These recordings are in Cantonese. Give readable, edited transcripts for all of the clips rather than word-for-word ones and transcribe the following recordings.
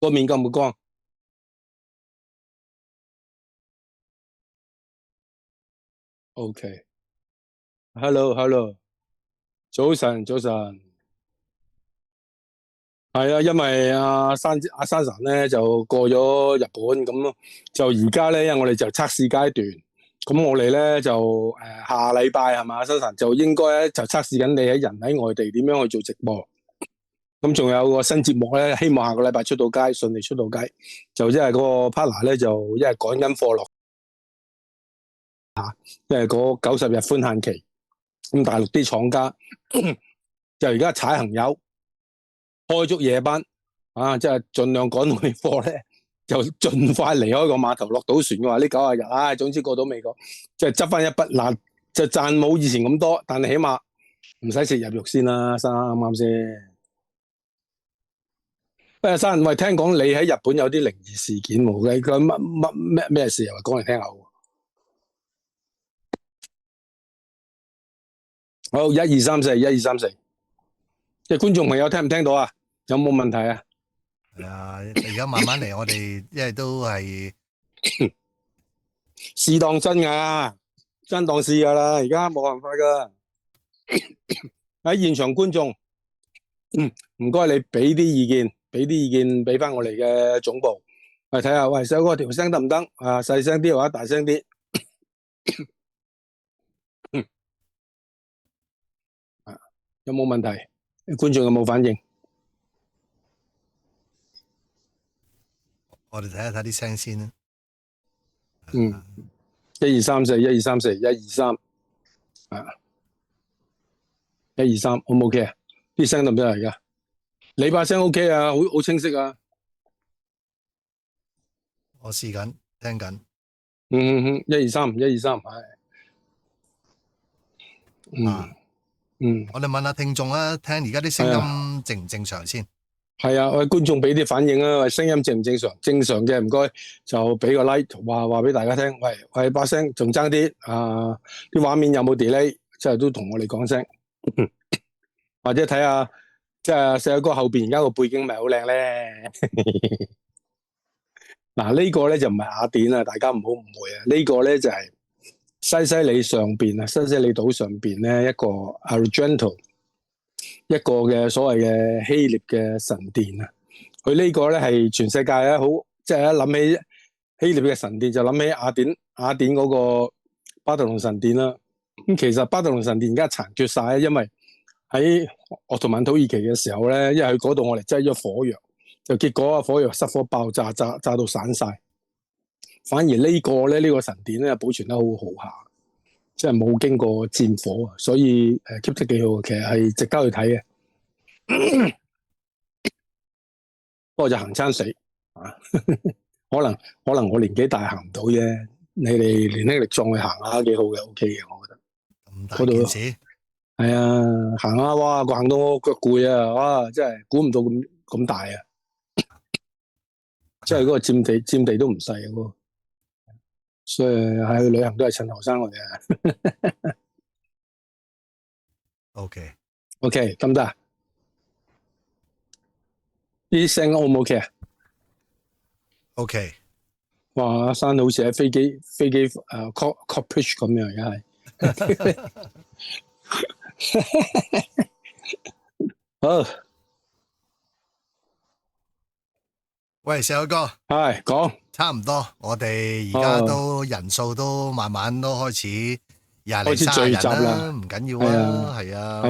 個面夠唔夠光？OK，Hello，Hello，早晨，早晨。係啊，因為阿珊神咧就過咗日本，咁就而家咧，因為我哋就測試階段，咁我哋咧就下禮拜係嘛，珊神就應該咧就測試緊你人喺外地點樣去做直播。咁仲有個新節目咧，希望下個禮拜出到街，順利出到街。就因為嗰個 partner 咧，就因為趕緊貨落因為嗰90日寬限期，咁大陸啲廠家就而家踩行油，開足夜班，即係盡量趕到啲貨咧，就盡快離開個碼頭，落到船嘅話，呢90日，總之過到美國，即係執翻一筆嗱，就賺冇以前咁多，但係起碼唔使食入肉先啦，啱啱先？珊，喂，聽講你喺日本有啲靈異事件喎，佢乜咩事啊？講嚟聽下喎。好，1、2、3、4，1、2、3、4。即係觀眾朋友聽唔聽到啊？有冇問題啊？係啊，而家慢慢嚟，我哋因為都係試當真㗎，真當試㗎啦，而家冇辦法㗎。喺現場觀眾，唔該你俾啲意見，俾翻我哋嘅總部，嚟睇下，喂，細哥條聲得唔得？細聲啲或者大聲啲？有冇問題？觀眾有冇反應？我哋睇一睇啲聲先啦。 1、2、3、4，1、2、3、4，1、2、3，1、2、3，O 唔 OK 啊？啲聲得唔得嚟㗎？你把聲 OK 啊，好清晰啊。我試緊，聽緊。1、2、3，1、2、3，我哋問下聽眾啊，聽而家啲聲音正唔正常先？係啊，喂，觀眾俾啲反應啊，喂，聲音正唔正常？正常嘅唔該，就俾個 like，話俾大家聽。喂，把聲仲爭啲啲畫面有冇 delay？即係都同我哋講聲，或者睇下即係細哥後邊而家個背景咪好靚咧。嗱，呢個咧就唔係雅典啊，大家唔好誤會啊。呢個咧就係西西里上邊啊，西西里島上邊咧一個 Argento。一個嘅所謂嘅希臘嘅神殿啊，佢呢個咧係全世界咧好，即係一諗起希臘嘅神殿就諗起雅典嗰個巴特農神殿啦。咁其實巴特農神殿而家殘缺晒，因為喺鄂圖曼土耳其嘅時候咧，因為佢嗰度我哋擠咗火藥，就結果火藥失火爆炸到散晒。反而呢個咧呢個神殿咧保存得好好下。即係冇經過戰火啊，所以keep 得幾好，其實係值得去睇嘅。不過就行餐死啊，可能我年紀大行唔到啫，你哋年輕力壯去行下幾好嘅 ，OK 嘅，我覺得。咁大件事？係啊，行下哇，行到我腳攰啊，哇，真係估唔到咁大啊！即係嗰個佔地都唔細啊，嗰個。所以去旅行都係趁後生嘅。OK，得唔得啊？啲聲 O 唔 OK 啊 ？OK。哇，阿珊好似喺飛機cockpit 咁樣，而家係。好。喂，細友哥。係，講。差唔多，我哋而家都人數都慢慢都開始20零30人啦，唔緊要啊，係啊，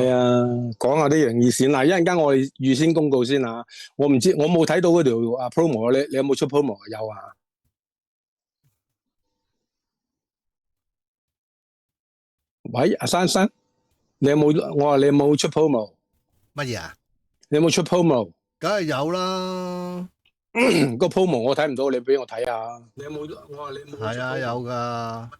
講下啲靈異事嗱，一陣間我哋預先公告先啊，我唔知我冇睇到嗰條promo，你有冇出 promo？ 有啊。喂，阿珊，你有冇？我話你有冇出 promo？ 乜嘢啊？你有冇出 promo？ 梗係有啦。個 promo 我睇唔到，你俾我睇下。你有冇？我話你冇。係啊，有噶。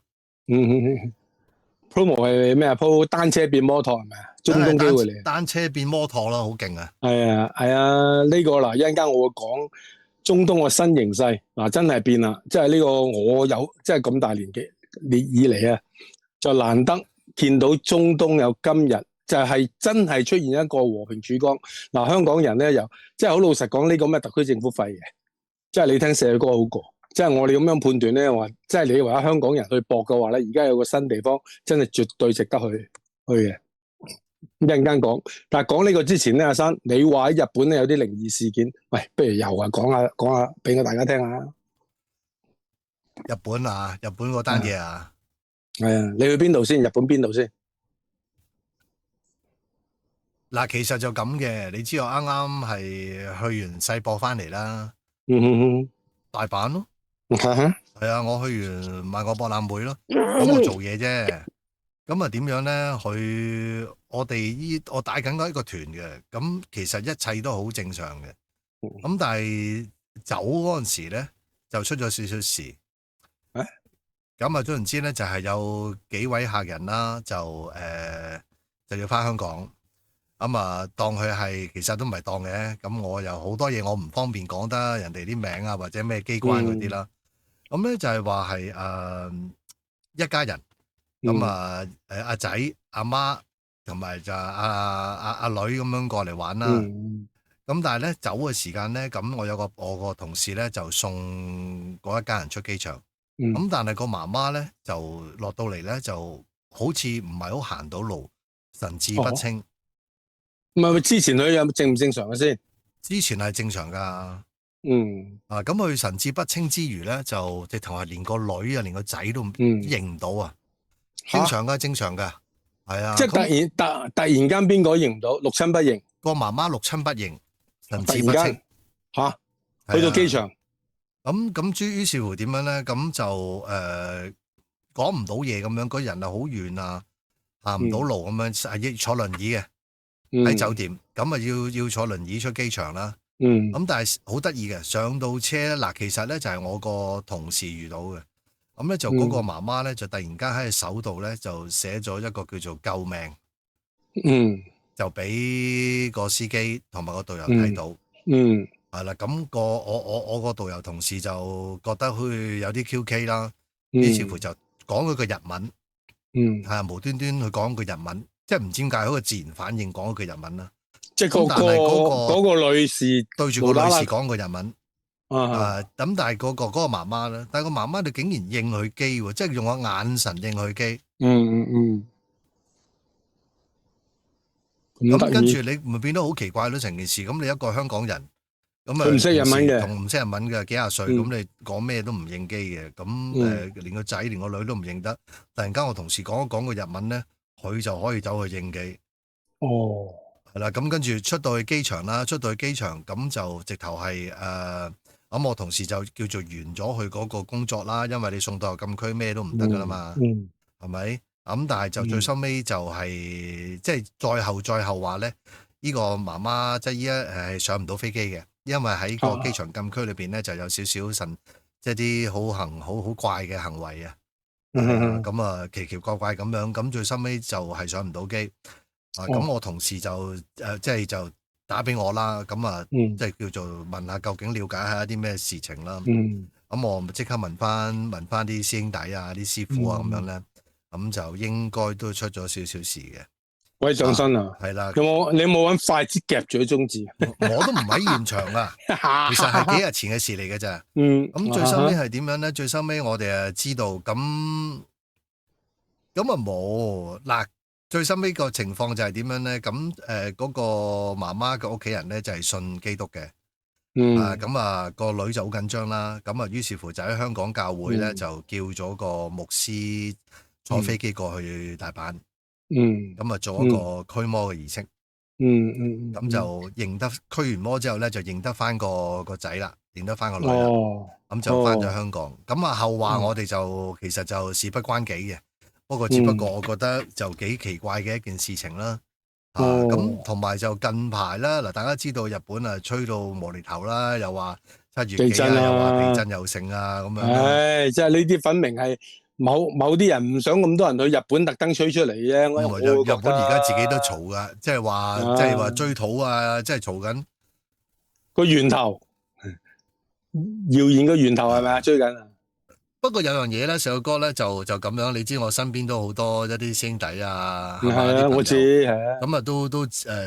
promo 係咩啊？鋪單車變摩托係咪啊？中東機會嚟。單車變摩托啦，好勁啊！係啊，呢個嗱，一陣間我會講中東個新形勢嗱，真係變啦，即係呢個我有即係咁大年紀以嚟啊，就難得見到中東有今日。就係真係出現一個和平曙光嗱，香港人咧又即係好老實講呢個咩特區政府廢嘅，即係你聽社歌好過。即係我哋咁樣判斷咧，話即係你話香港人去搏嘅話咧，而家有個新地方真係絕對值得去嘅。一陣間講，但係講呢個之前咧，阿生，你話喺日本咧有啲靈異事件，喂，不如又講下俾我大家聽下。日本嗰單嘢啊，係啊，你去邊度先？日本邊度先？嗱，其實就咁嘅，你知我啱啱係去完世博翻嚟啦，大阪咯，係啊，我去完萬國博覽會咯，咁我做嘢啫。咁啊點樣咧？我帶緊一個團嘅，咁其實一切都好正常嘅。咁但係走嗰陣時咧，就出咗少少事。咁啊，總言之咧，就係有幾位客人啦，就要翻香港。咁啊，當佢係其實都唔係當嘅。咁我有好多嘢我唔方便講得人哋啲名啊，或者咩機關嗰啲啦。咁咧就係話係一家人。咁阿仔、阿媽同埋就阿女咁樣過嚟玩啦。咁但係咧走嘅時間咧，咁我個同事咧就送嗰一家人出機場。咁但係個媽媽咧就落到嚟咧就好似唔係好行到路，神志不清。唔係，之前佢有正唔正常嘅先？之前係正常噶。咁佢神志不清之餘咧，就直頭係連個女啊，連個仔都認唔到啊。正常噶，正常噶，係啊。即係突然間邊個認唔到？六親不認。個媽媽六親不認，神志不清。去到機場。咁於是乎點樣咧？咁就講唔到嘢咁樣，個人啊好遠啊，行唔到路咁樣，係坐輪椅嘅喺酒店。咁啊要坐輪椅出機場啦。咁但係好得意嘅，上到車嗱，其實咧就係我個同事遇到嘅。咁咧就嗰個媽媽咧就突然間喺手度咧就寫咗一個叫做救命，就俾個司機同埋個導遊睇到，係啦。咁我個導遊同事就覺得佢有啲 QK 啦，於是乎就講佢個日文，係無端端去講句日文，即係唔知點解嗰個自然反應講句日文啦。即係嗰個女士對住個女士講句日文。咁但係嗰個媽媽咧，但係個媽媽就竟然應佢機喎，即係用個眼神應佢機。咁跟住你咪變得好奇怪咯，成件事。咁你一個香港人，咁啊唔識日文嘅，同唔識日文嘅幾廿歲，咁你講咩都唔應機嘅。咁連個仔連個女都唔認得。突然間我同事講一講個日文咧，佢就可以走去應機。係啦，咁跟住出到去機場啦，咁就直頭係咁我同事就叫做完咗佢嗰個工作啦，因為你送到入禁區咩都唔得噶啦嘛，係咪？咁但係就最收尾就係即係再後話咧，呢個媽媽即係依家係上唔到飛機嘅，因為喺個機場禁區裏邊咧就有少少即係啲好怪嘅行為啊，咁啊奇奇怪怪咁樣，咁最收尾就係上唔到機。咁我同事就即係就打俾我啦，咁啊即係叫做問下究竟了解下一啲咩事情啦。咁我咪即刻問翻啲師兄弟啊、啲師傅啊咁樣咧，咁就應該都出咗少少事嘅。鬼上身啊！係啦，你有冇揾筷子夾住中指？我都唔喺現場啊，其實係幾日前嘅事嚟嘅咋。咁最收尾係點樣咧？最收尾我哋知道咁啊冇嗱。最深尾個情況就係點樣咧？咁嗰個媽媽嘅屋企人咧就係信基督嘅，咁個女就好緊張啦。咁於是乎就喺香港教會咧就叫咗個牧師坐飛機過去大阪，咁做一個驅魔嘅儀式，咁就認得驅完魔之後咧就認得翻個仔啦，認得翻個女啦，咁就翻咗香港。咁後話我哋就其實就事不關己嘅。只不過我覺得就幾奇怪嘅一件事情啦，咁同埋就近排啦，嗱大家知道日本吹到無厘頭啦，又話7月幾又話地震又盛啊咁樣。即係呢啲分明係某啲人唔想咁多人去日本特登吹出嚟啫。日本而家自己都嘈噶，即係話追討啊，即係嘈緊個源頭，謠言個源頭係咪啊？追緊啊！不過有樣嘢咧，細個哥咧就咁樣，你知我身邊都好多一啲兄弟啊，係啊，我知係啊，咁都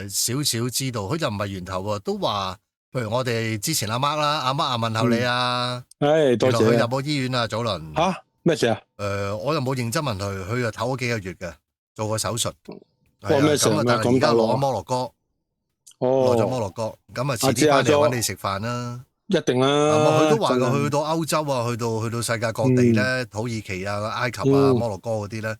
少少知道，佢就唔係源頭喎，都話譬如我哋之前阿 Mark 啦，阿 Mark 問候你啊，多謝。佢入咗醫院啊，早輪。吓？咩事啊？我又冇認真問佢，佢又唞咗幾個月嘅，做過手術。咩事啊？但係而家攞摩洛哥，攞咗摩洛哥，咁啊遲啲翻嚟搵你食飯啦。一定啦。佢都話佢去到歐洲啊，去到世界各地咧，土耳其啊、埃及啊、摩洛哥嗰啲咧，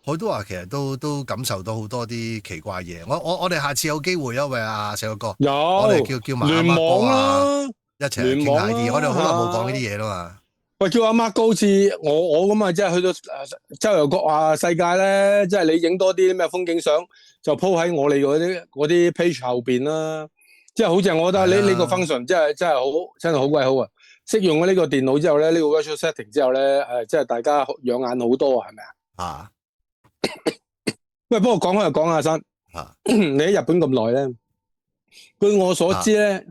佢都話其實都感受到好多啲奇怪嘢。我哋下次有機會，因為阿細個哥，我哋叫埋阿 Mark 哥啊，一齊傾下啲。我哋好耐冇講呢啲嘢啦嘛。喂，叫阿 Mark 哥好似我咁啊，即係去到周遊國啊世界咧，即係你影多啲咩風景相，就 po 喺我哋嗰啲 page 後邊啦。即係好似我覺得呢個 function 真係好鬼好啊！識用咗呢個電腦之後咧，呢個 virtual setting 之後咧，即係大家養眼好多啊，係咪啊？喂，不過講開又講下生，你喺日本咁耐咧，據我所知咧，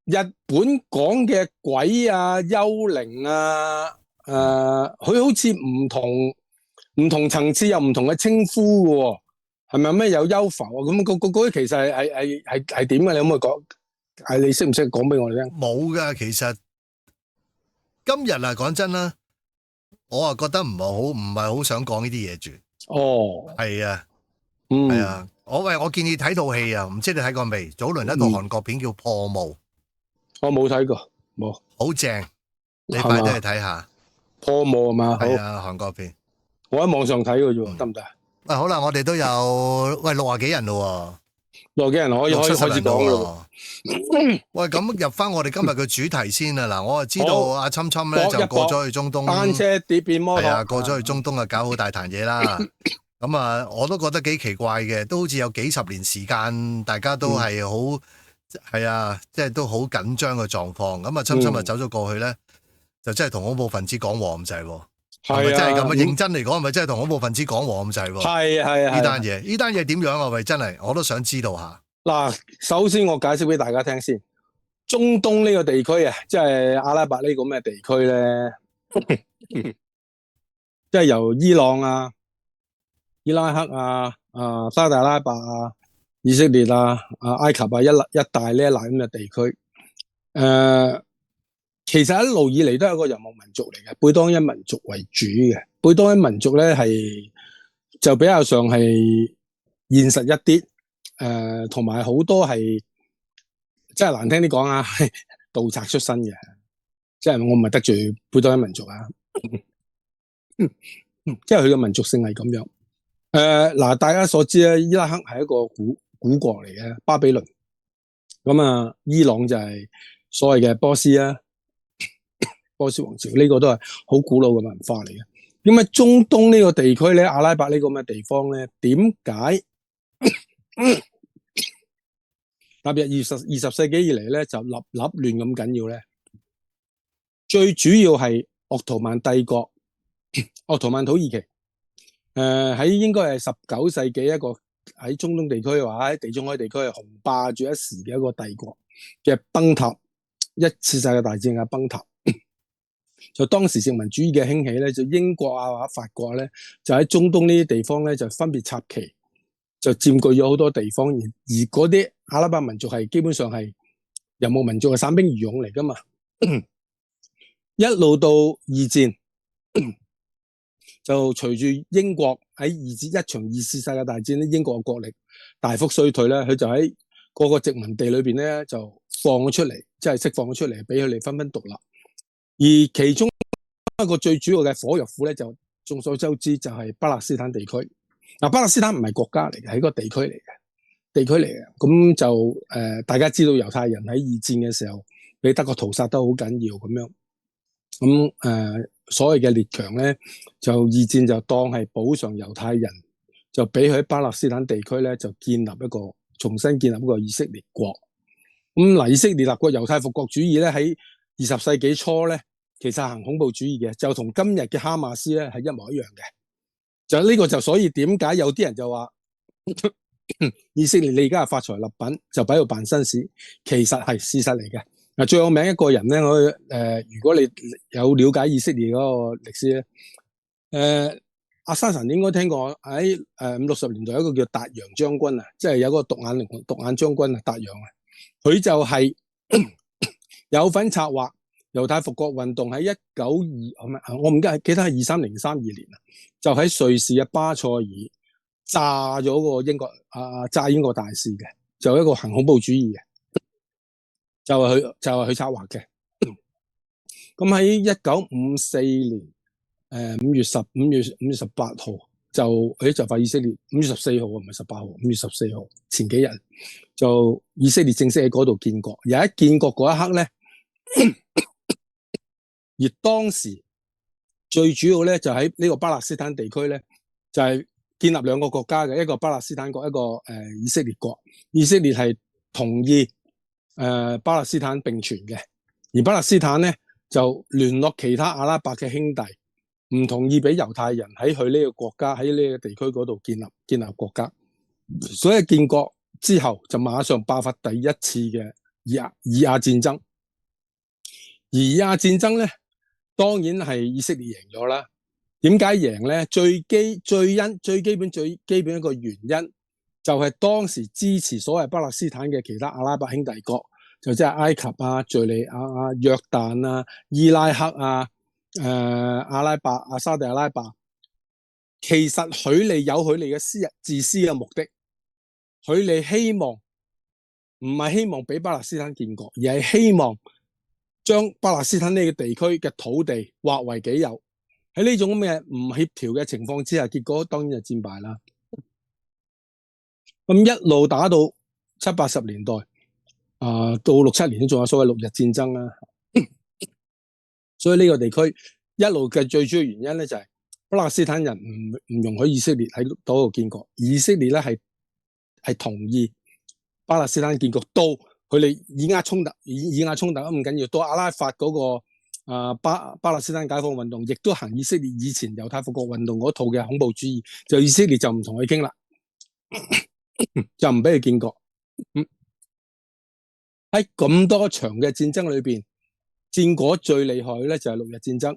日本講嘅鬼啊、幽靈啊，佢好似唔同層次有唔同嘅稱呼嘅喎。係咪咩有幽浮啊？咁嗰啲其實係點嘅？你可唔可以講？你識唔識講俾我哋聽？冇噶，其實今日啊，講真啦，我啊覺得唔係好想講呢啲嘢住。哦，係啊，係啊，我建議睇套戲啊，唔知你睇過未？早輪一套韓國片叫《破墓》，我冇睇過，冇，好正，你快啲去睇下。破墓係嘛？係啊，韓國片，我喺網上睇嘅啫，得唔得？喂，好啦，我哋都有60幾人咯，60幾人可以開始講咯。喂，咁入翻我哋今日嘅主題先啊！嗱，我就知道阿侵侵咧就過咗去中東，單車碟變摩托，係啊，過咗去中東啊，搞好大壇嘢啦。咁啊，我都覺得幾奇怪嘅，都好似有幾十年時間，大家都係好係啊，即係都好緊張嘅狀況。咁啊，侵侵啊走咗過去咧，就真係同恐怖分子講和咁滯喎。係咪真係咁啊？認真嚟講，係咪真係同恐怖分子講和咁滯喎？係呢單嘢點樣啊？喂，真係我都想知道下。嗱，首先我解釋俾大家聽先。中東呢個地區啊，即係阿拉伯呢個咩地區咧？即係由伊朗啊、伊拉克啊、沙特阿拉伯啊、以色列啊、埃及啊一帶呢一欄咁嘅地區。其實一路以嚟都係一個游牧民族嚟嘅，貝多因民族為主嘅。貝多因民族咧就比較上係現實一啲，同埋好多係即係難聽啲講啊，係盜賊出身嘅。即係我唔係得罪貝多因民族啊，即係佢嘅民族性係咁樣。嗱，大家所知咧，伊拉克係一個古國嚟嘅，巴比倫。咁啊，伊朗就係所謂嘅波斯啊。波斯王朝呢個都係好古老嘅文化嚟嘅。咁啊，中東呢個地區咧，阿拉伯呢個咁嘅地方咧，點解踏入20世紀以嚟咧就立亂咁緊要咧？最主要係鄂圖曼帝國、鄂圖曼土耳其，喺應該係19世紀一個喺中東地區或者喺地中海地區係雄霸住一時嘅一個帝國嘅崩塌，一次世界大戰嘅崩塌。就當時殖民主義嘅興起咧，就英國啊或者法國咧，就喺中東呢啲地方咧就分別插旗，就佔據咗好多地方。而嗰啲阿拉伯民族係基本上係游牧民族嘅散兵游勇嚟噶嘛。一路到二戰，就隨住英國喺一場二次世界大戰咧，英國嘅國力大幅衰退咧，佢就喺各個殖民地裏邊咧就放咗出嚟，即係釋放咗出嚟，俾佢哋紛紛獨立。而其中一個最主要嘅火藥庫咧，就眾所周知就係巴勒斯坦地區。嗱，巴勒斯坦唔係國家嚟嘅，係一個地區嚟嘅。咁就大家知道猶太人喺二戰嘅時候俾德國屠殺得好緊要咁樣。咁所謂嘅列強咧，就二戰就當係補償猶太人，就俾佢喺巴勒斯坦地區咧就重新建立一個以色列國。咁嗱，以色列立國猶太復國主義咧喺20世紀初咧，其實行恐怖主義嘅，就同今日嘅哈馬斯咧係一模一樣嘅。就呢個就所以點解有啲人就話以色列你而家係發財立品，就喺度扮紳士，其實係事實嚟嘅。嗱，最有名一個人咧，如果你有了解以色列嗰個歷史咧，阿沙神應該聽過喺50-60年代有一個叫達揚將軍啊，即係有個獨眼將軍啊，達揚啊，佢就係有份策劃猶太復國運動喺我唔記得係2302年啊，就喺瑞士嘅巴塞爾炸咗個炸英國大使嘅，就一個行恐怖主義嘅，就係佢策劃嘅。咁喺1954年5月18號就快以色列5月14號唔係18號，5月14號前幾日就以色列正式喺嗰度建國。而喺建國嗰一刻咧，而當時最主要咧就喺呢個巴勒斯坦地區咧，就係建立兩個國家嘅，一個巴勒斯坦國，一個以色列國。以色列係同意巴勒斯坦並存嘅，而巴勒斯坦咧就聯絡其他阿拉伯嘅兄弟，唔同意俾猶太人喺佢呢個國家喺呢個地區嗰度建立國家。所以建國之後就馬上爆發第一次嘅以亞戰爭。而以亞戰爭咧，當然係以色列贏咗啦。點解贏咧？最基本一個原因就係當時支持所謂巴勒斯坦嘅其他阿拉伯兄弟國，就即係埃及啊、敘利亞啊、約旦啊、伊拉克啊、阿拉伯啊、沙特阿拉伯，其實佢哋有佢哋嘅自私嘅目的，佢哋唔係希望俾巴勒斯坦建國，而係希望將巴勒斯坦呢個地區嘅土地劃為己有。喺呢種嘅唔協調嘅情況之下，結果當然就戰敗啦。咁一路打到70、80年代，到67年都仲有所謂6日戰爭啦。所以呢個地區一路嘅最主要原因咧就係巴勒斯坦人唔容許以色列喺嗰度建國，以色列咧係同意巴勒斯坦建國，到佢哋以壓衝突都唔緊要，到阿拉法嗰個巴勒斯坦解放運動，亦都行以色列以前猶太復國運動嗰套嘅恐怖主義，就以色列就唔同佢傾啦，就唔俾佢建國。喺咁多場嘅戰爭裏邊，戰果最厲害嘅咧就係6日戰爭。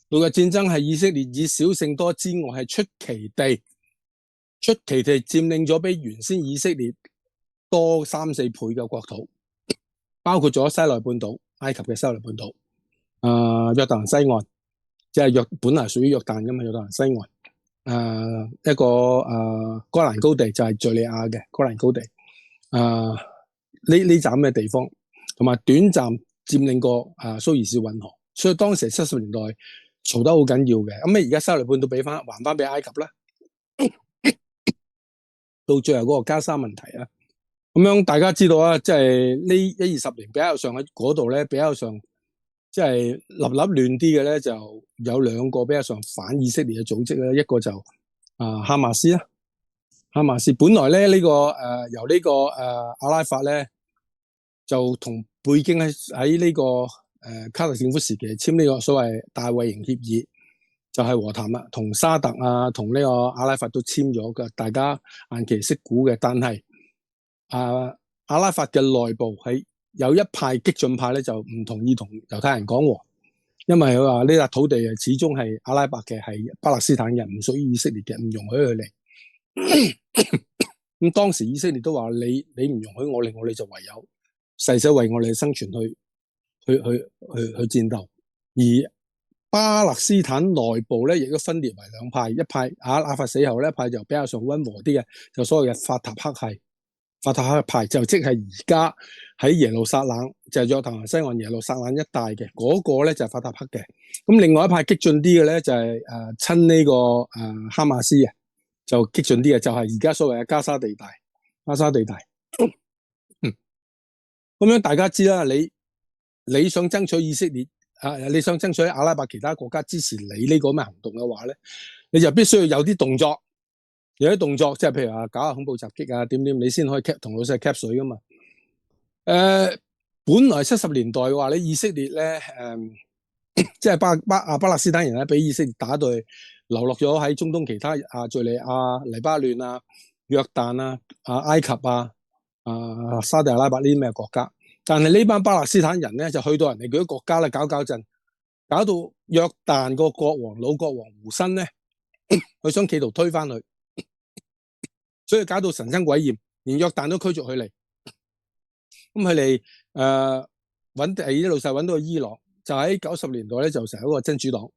6日戰爭係以色列以少勝多之外，係出奇地佔領咗比原先以色列多3、4倍嘅國土，包括咗西奈半島，埃及嘅西奈半島，約旦西岸，即係本來屬於約旦噶嘛，約旦西岸，一個哥蘭高地就係敘利亞嘅哥蘭高地，呢站嘅地方，同埋短暫佔領過蘇伊士運河，所以當時70年代嘈得好緊要嘅。咁而家西奈半島還翻俾埃及啦，到最後嗰個加沙問題啊，咁樣大家知道啊，即係呢10-20年比較上喺嗰度咧，比較上即係立亂啲嘅咧，就有2個比較上反以色列嘅組織咧，一個就哈馬斯啦，哈馬斯本來咧呢個由呢個阿拉法咧就同貝京喺呢個卡特政府時期簽呢個所謂大衛營協議，就係和談啦，同沙特同呢個阿拉法都簽咗嘅，大家偃旗息鼓嘅。但係阿拉法嘅內部係有一派激進派咧，就唔同意同猶太人講和，因為佢話呢笪土地始終係阿拉伯嘅，係巴勒斯坦人，唔屬於以色列嘅，唔容許佢嚟。咁當時以色列都話你唔容許我哋，我哋就唯有誓死為我哋嘅生存去戰鬥。而巴勒斯坦內部咧亦都分裂為2派，一派阿拉法死後呢，一派就比較上溫和啲嘅，就所謂嘅法塔赫系。法塔赫派就即係而家喺耶路撒冷，就係約旦河西岸耶路撒冷一帶嘅嗰個咧就係法塔赫嘅。咁另外一派激進啲嘅咧就係親呢個哈馬斯嘅，就激進啲嘅就係而家所謂嘅加沙地帶。咁樣大家知啦，你想爭取以色列你想爭取阿拉伯其他國家支持你呢個咩行動嘅話咧，你就必須要有啲動作。有啲動作，即係譬如話搞下恐怖襲擊點，你先可以同老細 cap 水噶嘛。本來70年代嘅話，你以色列咧，即係巴勒斯坦人咧，俾以色列打到流落咗喺中東其他敘利亞、黎巴嫩約旦埃及沙特阿拉伯呢啲咩國家。但係呢班巴勒斯坦人咧，就去到人哋嗰啲國家咧，搞震，搞到約旦個老國王胡辛咧，佢想企圖推翻佢。所以搞到神憎鬼厭，連約旦都驅逐佢嚟。咁佢哋揾第二啲老細揾到個伊朗，就喺90年代咧就成一個真主黨。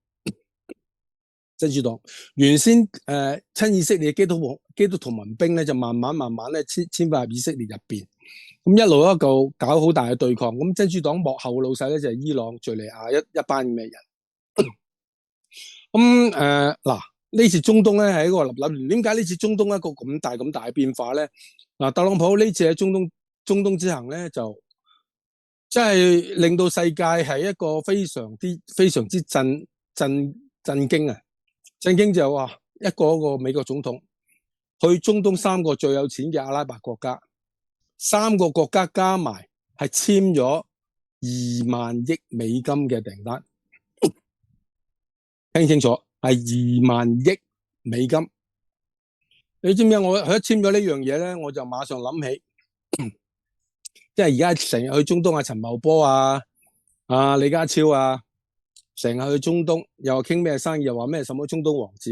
真主黨原先親以色列基督徒民兵咧就慢慢咧遷返入以色列入邊，咁一路一個搞好大嘅對抗。咁真主黨幕後老細咧就係伊朗、敘利亞一班咁嘅人。咁嗱呢次中東咧係一個立亂，點解呢次中東一個咁大嘅變化咧？嗱，特朗普呢次喺中東之行咧就即係令到世界係一個非常之震驚啊！震驚就係話一個美國總統去中東3個最有錢嘅阿拉伯國家，3個國家加埋係簽咗2萬億美金嘅訂單，聽清楚係2萬億美金。你知唔知我一簽咗呢樣嘢咧，我就馬上諗起，即係而家成日去中東啊，陳茂波啊、李家超啊。成日去中東，又話傾咩生意，又話咩什麼中東王子，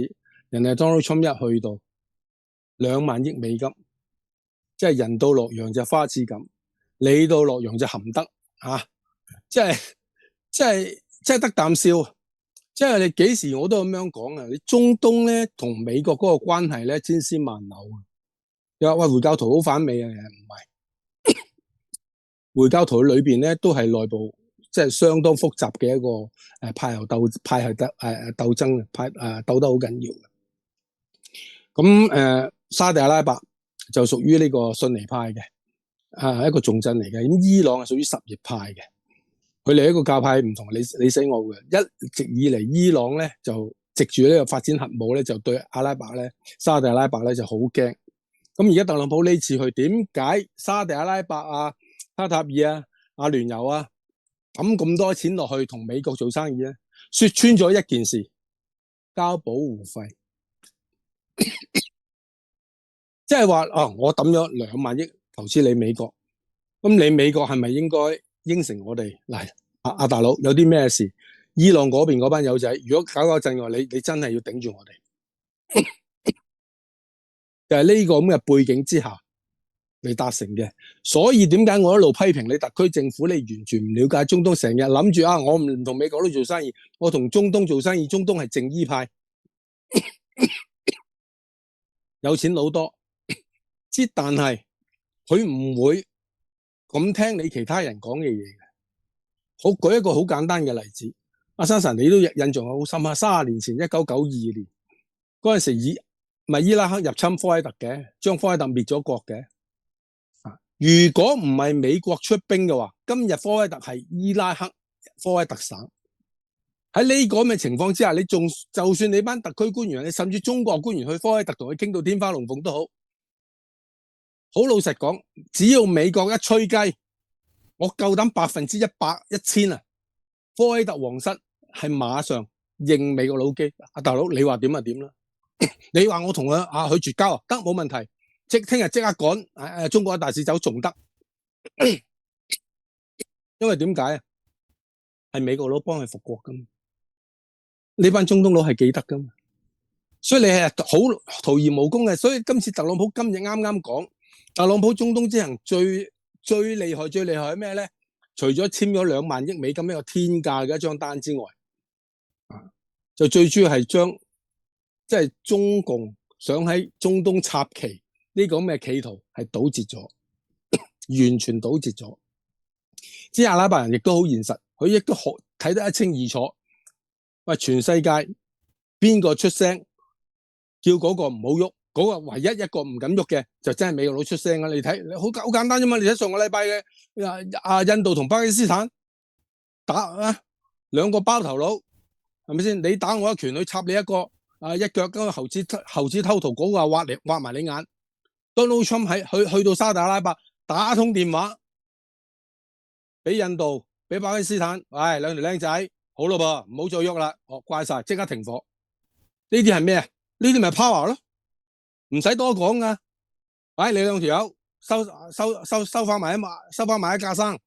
人哋 Donald Trump 一去到2萬億美金，即係人到洛陽就花枝咁，你到洛陽就含得即係得啖笑。即係你幾時我都咁樣講啊！你中東咧同美國嗰個關係咧千絲萬縷啊！又話喂回教徒好反美啊，唔係回教徒裏邊咧都係內部。即係相當複雜嘅一個派系鬥爭，鬥得好緊要嘅。咁沙地阿拉伯就屬於呢個遜尼派嘅，一個重鎮嚟嘅。咁伊朗係屬於什葉派嘅，佢哋一個教派唔同，你死我嘅。一直以嚟，伊朗咧就藉住呢個發展核武咧，就對阿拉伯咧、沙地阿拉伯咧就好驚。咁而家特朗普呢次去，點解沙地阿拉伯啊、卡塔爾啊、阿聯酋啊？咁多錢落去同美國做生意咧，說穿咗一件事，交保護費，即係話我抌咗2萬億投資你美國，咁你美國係咪應該應承我哋嗱？阿大佬有啲咩事？伊朗嗰邊嗰班友仔，如果搞震我，你真係要頂住我哋，就係呢個咁嘅背景之下嚟達成嘅。所以點解我一路批評你特區政府，你完全唔了解中東，成日諗住我唔同美國都做生意，我同中東做生意，中東係正依派，有錢佬多，但係佢唔會咁聽你其他人講嘅嘢嘅。好，舉一個好簡單嘅例子，阿珊珊你都印象好深刻，30年前1992年嗰陣時伊拉克入侵科威特嘅，將科威特滅咗國嘅。如果唔係美國出兵嘅話，今日科威特係伊拉克科威特省。喺呢個咁嘅情況之下，就算你班特區官員，你甚至中國官員去科威特同佢傾到天花龍鳳都好，好老實講，只要美國一吹雞，我夠膽100%、1000%啊，科威特皇室係馬上認美國佬機。大佬你話點就點啦，你話我同佢絕交啊，得冇問題。聽日即刻趕中國嘅大使走仲得，因為點解啊？係美國佬幫佢復國噶嘛，呢班中東佬係記得噶嘛，所以你係好徒然無功嘅。所以今次特朗普今日啱啱講，特朗普中東之行最厲害係咩咧？除咗簽咗2萬億美金一個天價嘅一張單之外，就最主要係將即係中共想喺中東插旗。呢個咁嘅企圖係堵截咗，完全堵截咗。啲阿拉伯人亦都好現實，佢亦都睇得一清二楚。喂，全世界邊個出聲叫嗰個唔好喐？嗰個唯一一個唔敢喐嘅就真係美國佬出聲啊！你睇好簡單啫嘛！你睇上個禮拜嘅印度同巴基斯坦打兩個包頭佬，係咪先？你打我一拳，去插你一個一腳，嗰個猴子偷桃嗰個挖埋你眼。Donald Trump 去到沙特阿拉伯打通電話，俾印度俾巴基斯坦，喂，兩條靚仔，好咯噃，唔好再喐啦，乖晒，即刻停火。呢啲係咩啊？呢啲咪 power 咯，唔使多講噶。喂，你兩條友收翻埋一架生。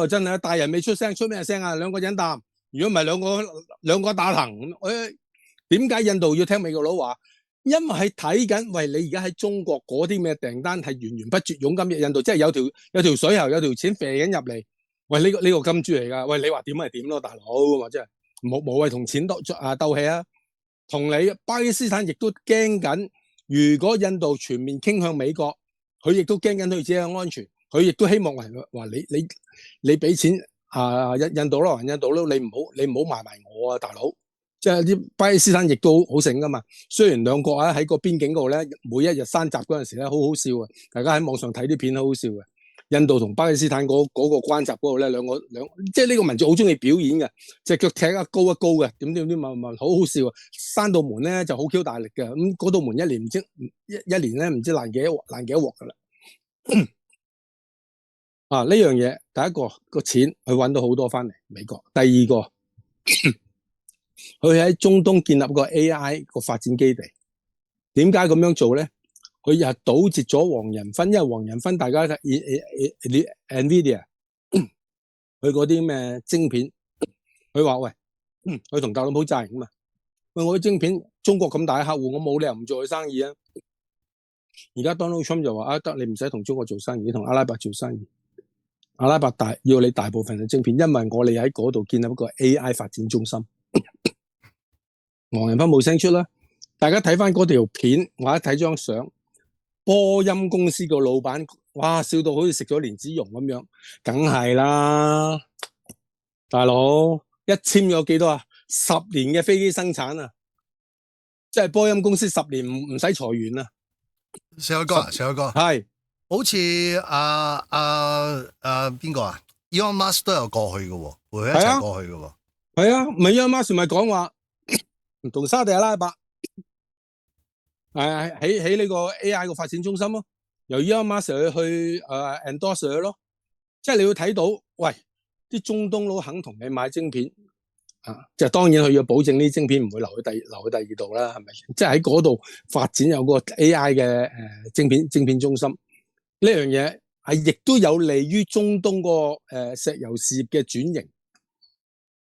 真係大人未出聲，出咩聲啊？兩個忍啖，如果唔係兩個打藤。點解印度要聽美國佬話？因為係睇緊，喂，你而家喺中國嗰啲咩訂單係源源不絕湧緊入印度，即係有條水喉有條錢飛緊入嚟。喂，呢個金豬嚟㗎，喂，你話點係點咯，大佬，或者係無謂同錢鬥氣啊！同你巴基斯坦亦都驚緊，如果印度全面傾向美國，佢亦都驚緊佢自己嘅安全，佢亦都希望話你俾錢印度咯，印度咯，你唔好埋我啊，大佬！即係啲巴基斯坦亦都好醒噶嘛。雖然兩國喺個邊境嗰度咧，每一日山襲嗰陣時咧，好好笑啊！大家喺網上睇啲片好好笑嘅。印度同巴基斯坦嗰個關閘嗰度咧，兩即係呢個民族好中意表演嘅，隻腳踢一高一高嘅，點好好笑啊！閂道門咧就好 Q 大力嘅，咁嗰道門一年唔知一年咧唔知爛幾多鑊噶啦。呢樣嘢，第一個個錢佢揾到好多翻嚟美國，第二個佢喺中東建立個 AI 個發展基地，點解咁樣做咧？佢又係堵截咗黃仁勳，因為黃仁勳大家睇 NVIDIA 佢嗰啲咩晶片，佢話喂，佢同特朗普爭嘛，喂，我啲晶片中國咁大嘅客戶，我冇理由唔做佢生意啊！而家 Donald Trump 就話得，你唔使同中國做生意，同阿拉伯做生意。阿拉伯要你大部分嘅晶片，因為我哋喺嗰度建立一個 AI 發展中心。黃仁勳冇聲出啦，大家睇翻嗰條片或者睇張相，波音公司個老闆，哇，笑到好似食咗蓮子蓉咁樣，梗係啦，大佬一簽咗幾多啊？10年嘅飛機生產啊，即係波音公司10年唔使裁員啊！石海哥，係。好似邊個啊 Elon Musk 都有過去嘅喎，會一齊過去嘅喎。係啊，咪 Elon Musk 咪講話同沙地阿拉伯喺呢個 AI 個發展中心咯，由 Elon Musk 去endorse 佢咯。即係你要睇到，喂，啲中東佬肯同你買晶片就當然佢要保證呢啲晶片唔會流去第二度啦，係咪？即係喺嗰度發展有個 AI 嘅晶片中心。呢樣嘢係亦都有利於中東個石油事業嘅轉型。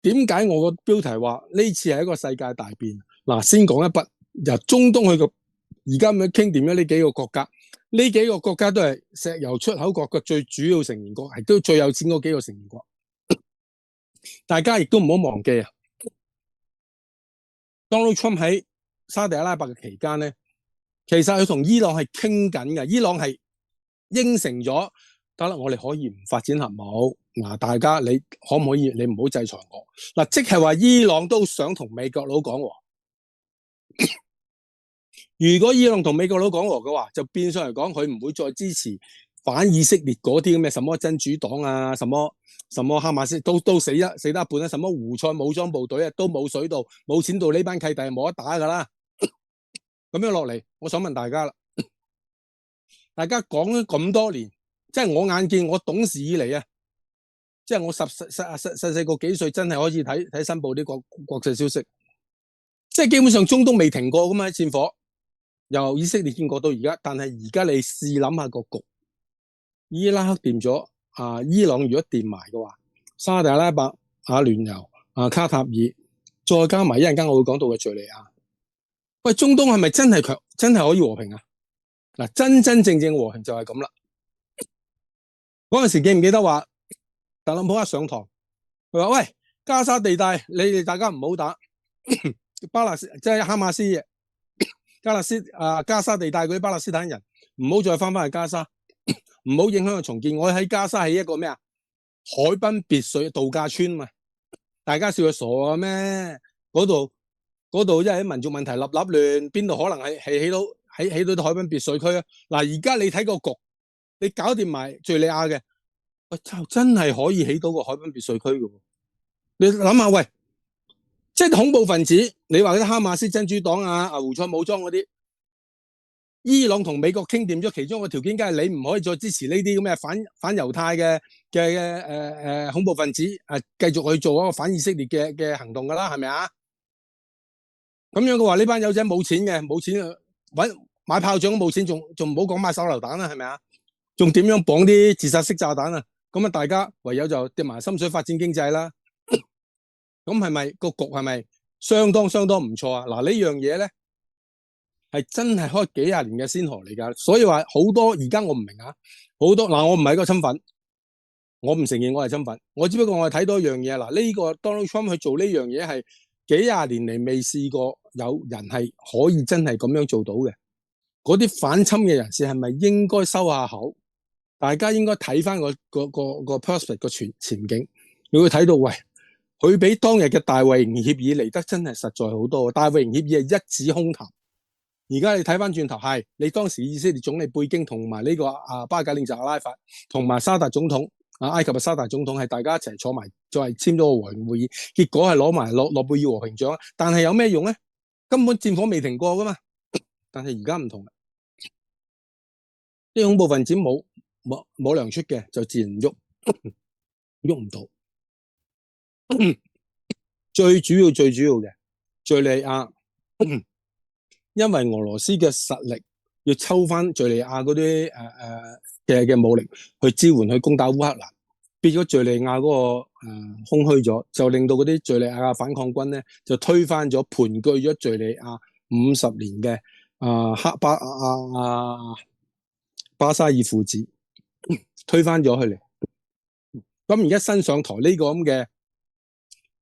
點解我個標題話呢次係一個世界大變？嗱，先講一筆，由中東去而家咁樣傾掂咗呢幾個國家，呢幾個國家都係石油出口國嘅最主要成員國，係都最有錢嗰幾個成員國。大家亦都唔好忘記啊 ，Donald Trump 喺沙地阿拉伯嘅期間咧，其實佢同伊朗係傾緊嘅，伊朗係應承咗得啦，我哋可以唔發展核武。大家你可唔可以你唔好制裁我？即係話伊朗都想同美國佬講和。如果伊朗同美國佬講和嘅話，就變相嚟講，佢唔會再支持反以色列嗰啲咁嘅什麼真主黨啊，什麼哈馬斯都死得一半啦，什麼胡塞武裝部隊啊，都冇水到冇錢到，呢班契弟冇得打噶啦。咁樣落嚟，我想問大家啦。大家講咗咁多年，即係我眼見我懂事以嚟啊，即係我細個幾歲，真係可以睇新報啲國際消息，即係基本上中東未停過噶嘛，戰火由以色列建國到而家，但係而家你試諗下個局，伊拉克掂咗伊朗如果掂埋嘅話，沙特阿拉伯、阿聯酋、卡塔爾，再加埋一陣間我會講到嘅敘利亞，喂，中東係咪真係可以和平啊？真正和平就係咁啦。嗰陣時記唔記得話特朗普一上台，佢話喂，加沙地帶你哋大家唔好打，巴勒斯即係哈馬斯嘅加沙地帶嗰啲巴勒斯坦人唔好再翻去加沙，唔好影響佢重建。我喺加沙起一個咩海濱別墅度假村嘛，大家笑佢傻啊咩？嗰度因為民族問題立亂，邊度可能係起到啲海濱別墅區啊？而家你睇個局，你搞掂埋敘利亞嘅，喂，就真係可以起到個海濱別墅區嘅。你諗下，喂，即係恐怖分子，你話啲哈馬斯真主黨胡塞武裝嗰啲，伊朗同美國傾掂咗，其中一個條件，梗係你唔可以再支持呢啲咁嘅反猶太嘅恐怖分子繼續去做一個反以色列嘅行動噶啦，係咪啊？咁樣嘅話，呢班友仔冇錢買炮仗都冇錢，仲唔好講買手榴彈啦，係咪啊？仲點樣綁啲自殺式炸彈啊？咁大家唯有就跌埋心水發展經濟啦。咁係咪個局係咪相當唔錯啊？呢樣嘢咧，係真係開幾廿年嘅先河嚟㗎。所以話好多而家我唔明啊，好多嗱，我唔係一個侵犯，我唔承認我係侵犯，我只不過我係睇到一樣嘢嗱，呢個 Donald Trump 去做呢樣嘢係幾廿年嚟未試過有人係可以真係咁樣做到嘅。嗰啲反侵嘅人士係咪應該收下口？大家應該睇翻個 prospect 個前景，你會睇到喂，佢比當日嘅大衛營協議嚟得真係實在好多。大衛營協議係一紙空談，而家你睇翻轉頭係你當時以色列總理貝京同埋呢個巴格領袖阿拉法同埋沙特總統埃及嘅沙特總統係大家一齊坐埋再係簽咗個和平會議，結果係攞埋諾貝爾和平獎，但係有咩用咧？根本戰火未停過噶嘛。但係而家唔同啦，啲恐怖分子冇糧出嘅就自然喐唔到。最主要嘅敘利亞，因為俄羅斯嘅實力要抽翻敘利亞嗰啲嘅武力去支援去攻打烏克蘭，變咗敘利亞嗰個空虛咗，就令到嗰啲敘利亞嘅反抗軍咧就推翻咗盤踞咗敘利亞50年嘅巴沙爾父子，推翻咗佢哋。咁而家新上台呢個咁嘅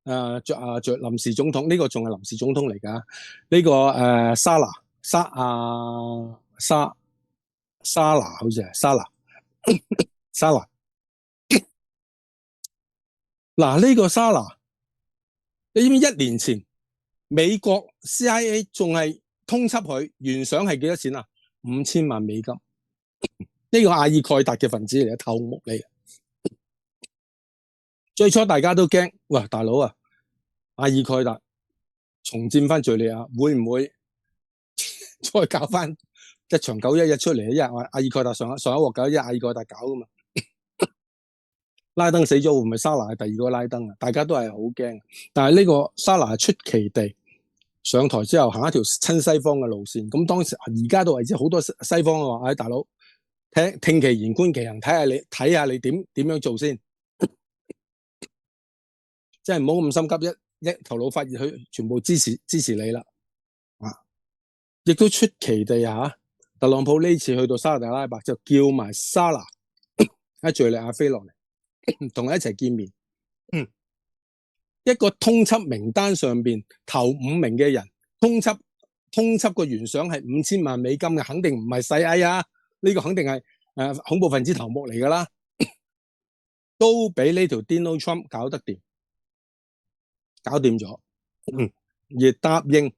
臨時總統，呢個仲係臨時總統嚟㗎。呢個沙拿好似係沙拿。嗱，呢個沙拿，你知唔知1年前美國 CIA 仲係通緝佢，懸賞係幾多錢啊？5000萬美金。呢個阿爾蓋達嘅分子嚟嘅，頭目嚟嘅。最初大家都驚，喂，大佬啊，阿爾蓋達重佔翻敘利亞，會唔會再搞翻一場911出嚟？因為阿爾蓋達上一鑊搞，因為阿爾蓋達搞噶嘛。拉登死咗，會唔會沙拿係第二個拉登啊？大家都係好驚。但係呢個沙拿出奇地上台之後，行一條親西方嘅路線。咁當時而家到為止，好多西方嘅話，大佬聽其言觀其行，睇下你點樣做先。即係唔好咁心急，一頭腦發熱，去全部支持你啦。亦都出奇地特朗普呢次去到沙特阿拉伯就叫埋沙拿喺敘利亞飛落嚟，同佢一齊見面。一個通緝名單上邊頭5名嘅人，通緝個懸賞係5000萬美金嘅，肯定唔係細藝啊！呢個肯定係恐怖分子頭目嚟噶啦，都俾呢條 Donald Trump 搞掂咗，而答應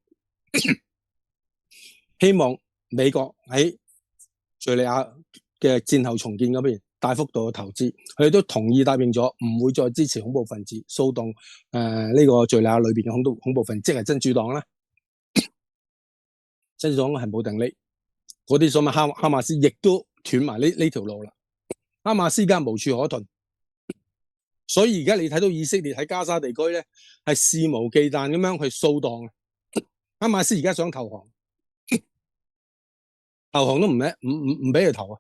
希望美國喺敘利亞嘅戰後重建嗰邊大幅度嘅投資，佢哋都同意答應咗，唔會再支持恐怖分子騷動呢個敘利亞裏邊嘅恐怖分子，即係真主黨啦。真主黨係冇定力，嗰啲所謂哈馬斯亦都斷埋呢條路啦。哈馬斯而家無處可遁。所以而家你睇到以色列喺加沙地區咧，係肆無忌憚咁樣去掃蕩。哈馬斯而家想投降，都唔俾佢投啊。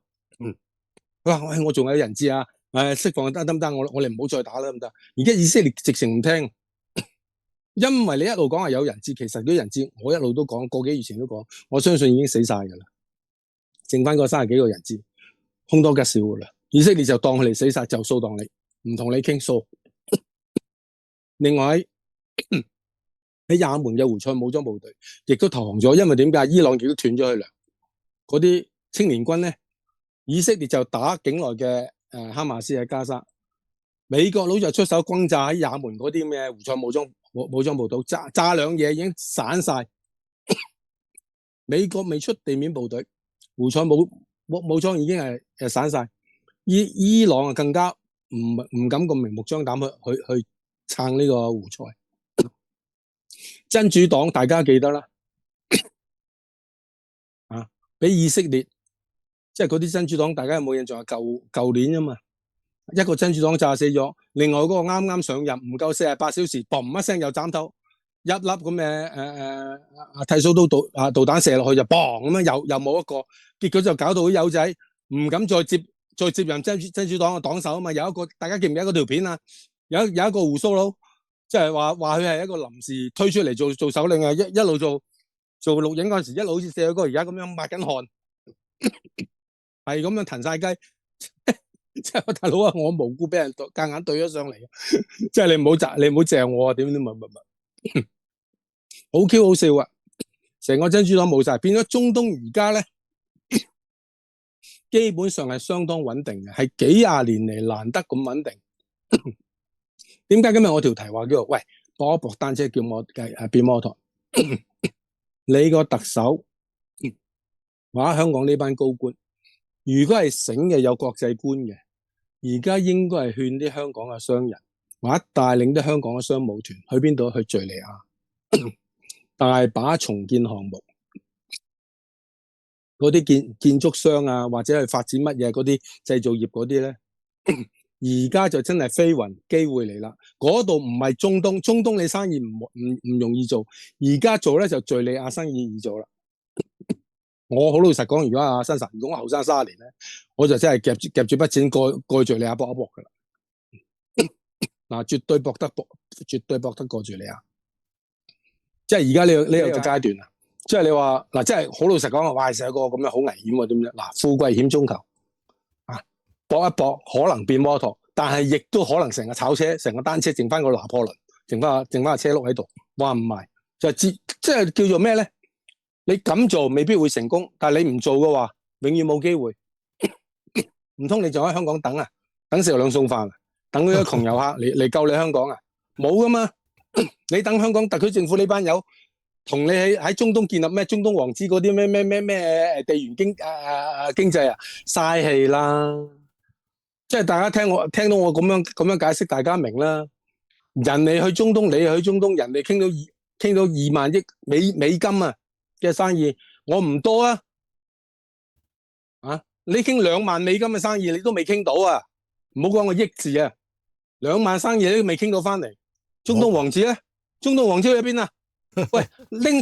佢話我仲有人質啊，釋放得唔得？我哋唔好再打啦，得唔得？而家以色列直情唔聽，因為你一路講係有人質，其實啲人質我一路都講，個幾月前都講，我相信已經死晒噶啦，剩翻個30幾個人質，凶多吉少噶啦。以色列就當佢哋死晒，就掃蕩你。唔同你傾數。另外喺也門嘅胡塞武裝部隊亦都投降咗，因為點解？伊朗亦都斷咗佢糧。嗰啲青年軍咧，以色列就打境內嘅哈馬斯喺加沙，美國佬就出手轟炸喺也門嗰啲咩胡塞武裝部隊，炸2嘢已經散晒。美國未出地面部隊，胡塞武裝已經係散晒。伊朗啊更加唔敢咁明目張膽去撐呢個胡塞。真主黨大家記得啦，俾以色列，即係嗰啲真主黨，大家有冇印象啊？舊年啊嘛，一個真主黨炸死咗，另外嗰個啱啱上任唔夠48小時，嘣一聲又斬頭，一粒咁嘅剃鬚刀導彈射落去就嘣咁樣，又冇一個，結果就搞到啲友仔唔敢再接任真主黨嘅黨首啊嘛。有一個大家記唔記得嗰條片啊？有一個鬍鬚佬，即係話佢係一個臨時推出嚟做首領啊，一路做做錄影嗰陣時，一路好似四個哥而家咁樣抹緊汗，係咁樣騰晒雞。即係大佬啊，我無辜俾人夾硬對咗上嚟，即係你唔好掟我啊！點好 Q 好笑啊！成個珍珠黨冇晒，變咗中東而家咧，基本上係相當穩定嘅，係幾廿年嚟難得咁穩定。點解今日我條題話叫做喂，搏一搏單車叫我變摩托？你個特首話香港呢班高官，如果係醒嘅有國際觀嘅，而家應該係勸啲香港嘅商人，或者帶領啲香港嘅商務團去邊度？去敘利亞，大把重建項目，嗰啲建築商啊，或者去發展乜嘢嗰啲製造業嗰啲咧，而家就真係飛雲機會嚟啦。嗰度唔係中東，中東你生意唔容易做，而家做咧就敘利亞生意易做啦。我好老實講，如果阿新神如果我後生30年咧，我就真係夾住筆錢過敘利亞搏一搏噶啦。嗱，絕對搏得過敘利亞。即係而家呢個階段啊，即係你話嗱，即係好老實講啊，哇，成個咁樣好危險喎，點樣？嗱，富貴險中求啊，搏一搏可能變摩托，但係亦都可能成個炒車，成個單車剩翻個拿破崙，剩翻個車轆喺度。話唔係就即係叫做咩咧？你咁做未必會成功，但係你唔做嘅話，永遠冇機會。唔通你仲喺香港等啊？等食兩餸飯啊？等嗰啲窮遊客嚟救你香港啊？冇噶嘛！你等香港特區政府呢班友同你喺中東建立咩中東王子嗰啲咩地緣經濟啊？嘥氣啦！即係大家聽到我咁樣解釋，大家明啦。人哋去中東，你去中東，人哋傾到2萬億美金啊嘅生意，我唔多啊！你傾2萬美金嘅生意，你都未傾到啊！唔好講個億字啊，2萬生意你都未傾到翻嚟。中東王子咧，中東王子去邊啊？喂，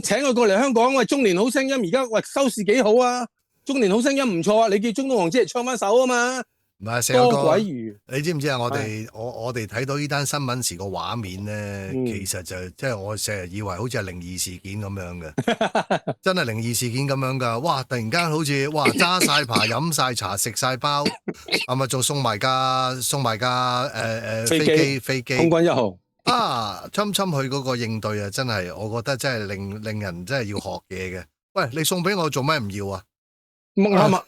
請佢過嚟香港，喂，中年好聲音而家喂收視幾好啊！中年好聲音唔錯啊，你叫中東王子嚟唱翻首啊嘛！唔係多鬼魚，你知唔知啊？我哋睇到呢單新聞時個畫面咧，其實就即係我成日以為好似係靈異事件咁樣嘅，真係靈異事件咁樣噶。哇！突然間好似哇揸晒扒、飲晒茶、食晒包，係咪仲送埋架飛機空軍1號啊！侵佢嗰個應對啊，真係我覺得真係令人真係要學嘢嘅。喂，你送俾我做咩唔要啊？啱啊！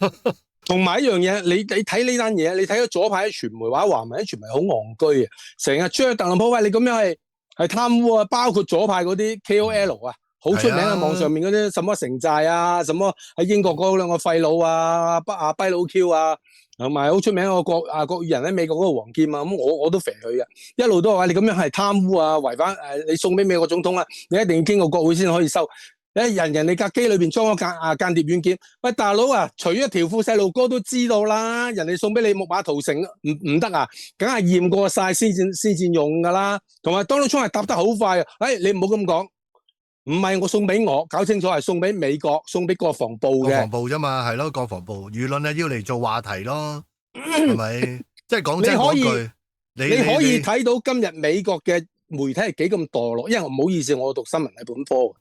同埋一樣嘢，你睇呢單嘢，你睇到左派啲傳媒話華文啲傳媒好戇居啊，成日追特朗普，喂，你咁樣係貪污啊！包括左派嗰啲 KOL 啊，好出名喺網上面嗰啲什麼城寨啊，什麼喺英國嗰兩個廢佬啊，跛佬 Q 啊，同埋好出名個國語人喺美國嗰個黃劍啊，咁我都肥佢嘅，一路都話你咁樣係貪污啊，違反你送俾美國總統啊，你一定要經過國會先可以收。人哋架機裏邊裝咗間諜軟件，喂，大佬啊，除咗條褲細路哥都知道啦，人哋送俾你木馬屠城唔得啊，梗係驗過晒先至用噶啦。同埋 Donald Trump 係答得好快啊，你唔好咁講，唔係我送俾我，搞清楚係送俾美國，送俾國防部嘅。國防部啫嘛，係咯，國防部輿論要嚟做話題咯，係咪？即係講真嗰句，你可以睇到今日美國嘅媒體係幾咁墮落，因為唔好意思，我讀新聞係本科。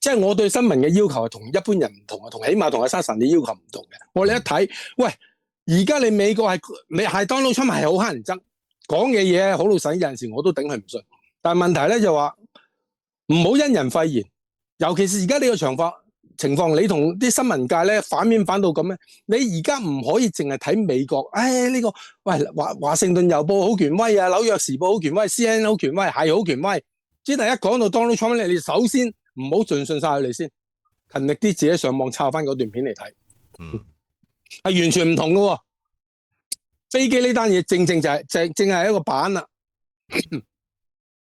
即係我對新聞嘅要求係同一般人唔同啊，起碼同阿沙神你要求唔同嘅。我哋一睇，喂，而家你美國係 Donald Trump 係好乞人憎，講嘅嘢好老實，有陣時我都頂佢唔順。但係問題咧就話唔好因人廢言，尤其是而家呢個情況，你同啲新聞界咧反面反到咁咧，你而家唔可以淨係睇美國。呢個喂華盛頓郵報好權威啊，紐約時報好權威 ，CNN 好權威，係好權威。只係一講到 Donald Trump 咧，你首先唔好盡信晒佢哋先，勤力啲自己上網抄翻嗰段片嚟睇，係完全唔同嘅。飛機呢單嘢正係一個版啦。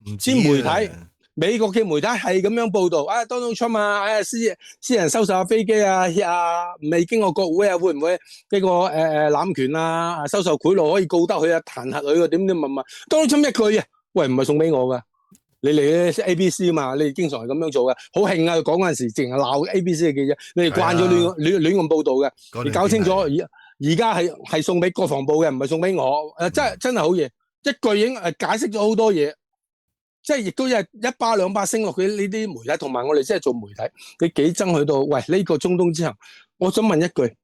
唔知媒體美國嘅媒體係咁樣報導，Donald Trump 私人收拾下飛機未經過國會會唔會呢個濫權收受賄賂可以告得佢彈劾佢點問 Donald Trump 一句喂，唔係送俾我㗎。你嚟 ABC 嘛？你哋經常係咁樣做嘅，好興啊！講嗰陣時淨係鬧 ABC 嘅記者，你哋慣咗亂咁報導嘅。你搞清楚，而家係送俾國防部嘅，唔係送俾我。真係好嘢，一句已經解釋咗好多嘢。即係亦都一巴兩巴升落去呢啲媒體，同埋我哋即係做媒體，你幾憎去到喂呢個中東之行？我想問一句，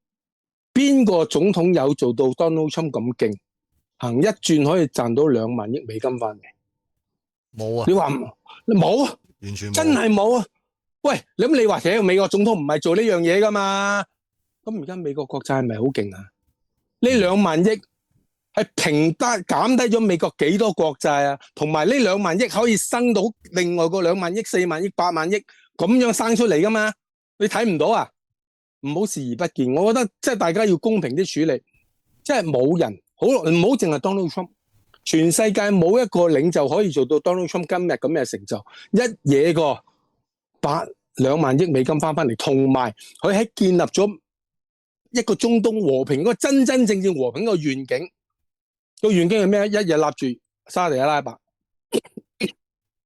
邊個總統有做到 Donald Trump 咁勁，行一轉可以賺到2萬億美金翻嚟？冇啊！你話你冇啊？完全冇，真係冇啊！喂，你話其實美國總統唔係做呢樣嘢噶嘛？咁而家美國國債係咪好勁啊？呢2萬億係減低咗美國幾多國債啊？同埋呢2萬億可以生到另外個2萬億、4萬億、8萬億咁樣生出嚟噶嘛？你睇唔到啊？唔好視而不見。我覺得即係大家要公平啲處理，即係冇人好唔好淨係 Donald Trump， 全世界冇一個領袖可以做到 Donald Trump 今日咁嘅成就，一嘢個2萬億美金翻嚟，同埋佢喺建立咗一個中東和平嗰個真真正正和平個願景。個願景係咩？一日立住沙地阿拉伯，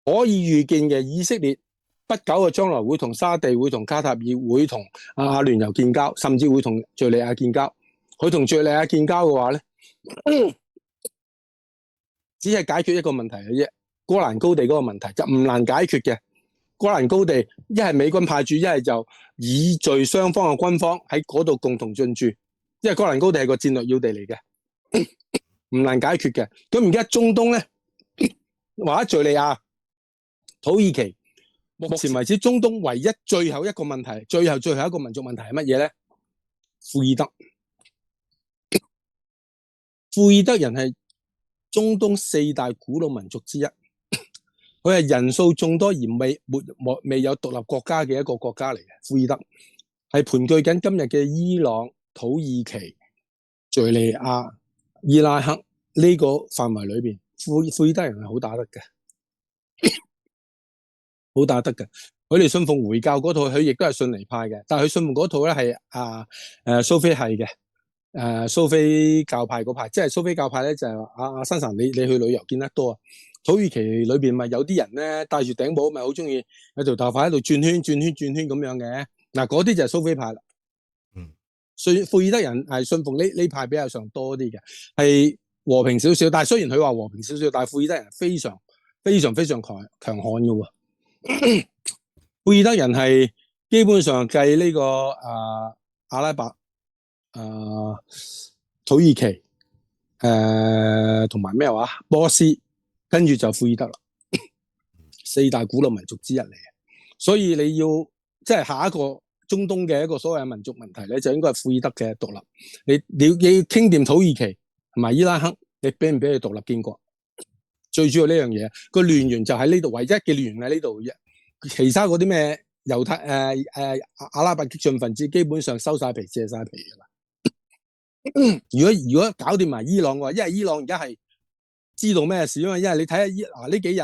可以預見嘅以色列不久嘅將來會同沙地、會同卡塔爾、會同阿聯酋建交，甚至會同敘利亞建交。佢同敘利亞建交嘅話咧，只係解決一個問題嘅啫，戈蘭高地嗰個問題就唔難解決嘅。戈蘭高地一係美軍派駐，一係就以敘雙方嘅軍方喺嗰度共同進駐，因為戈蘭高地係個戰略要地嚟嘅。唔難解決嘅。咁而家中東咧，或者敘利亞、土耳其，目前為止中東唯一最後一個問題，最後一個民族問題係乜嘢咧？庫爾德。庫爾德人係中東4大古老民族之一，佢係人數眾多而未有獨立國家嘅一個國家嚟嘅。庫爾德係盤踞緊今日嘅伊朗、土耳其、敘利亞、伊拉克呢個範圍裏邊，庫爾德人係好打得嘅，好打得嘅。佢哋信奉回教嗰套，佢亦都係遜尼派嘅，但係佢信奉嗰套咧係蘇菲系嘅，蘇菲教派嗰派，即係蘇菲教派咧就係阿珊珊，你去旅遊見得多啊。土耳其裏邊咪有啲人咧戴住頂帽，咪好中意有條頭髮喺度轉圈咁樣嘅，嗱嗰啲就係蘇菲派啦。庫爾德人係信奉呢派比較上多啲嘅，係和平少少，但係雖然佢話和平少少，但係庫爾德人非常強悍嘅喎。庫爾德人係基本上計呢個阿拉伯、土耳其同埋咩話波斯，跟住就庫爾德啦，4大古老民族之一嚟嘅。所以你要即係下一個中東嘅一個所謂民族問題咧，就應該係庫爾德嘅獨立。你傾掂土耳其同埋伊拉克，你俾唔俾佢獨立建國？最主要呢樣嘢，個亂源就喺呢度，唯一嘅亂源喺呢度啫。其他嗰啲咩猶太阿拉伯激進分子，基本上收晒皮、借晒皮噶啦。如果搞掂埋伊朗嘅話，因為伊朗而家係知道咩事啊嘛，因為你睇下呢幾日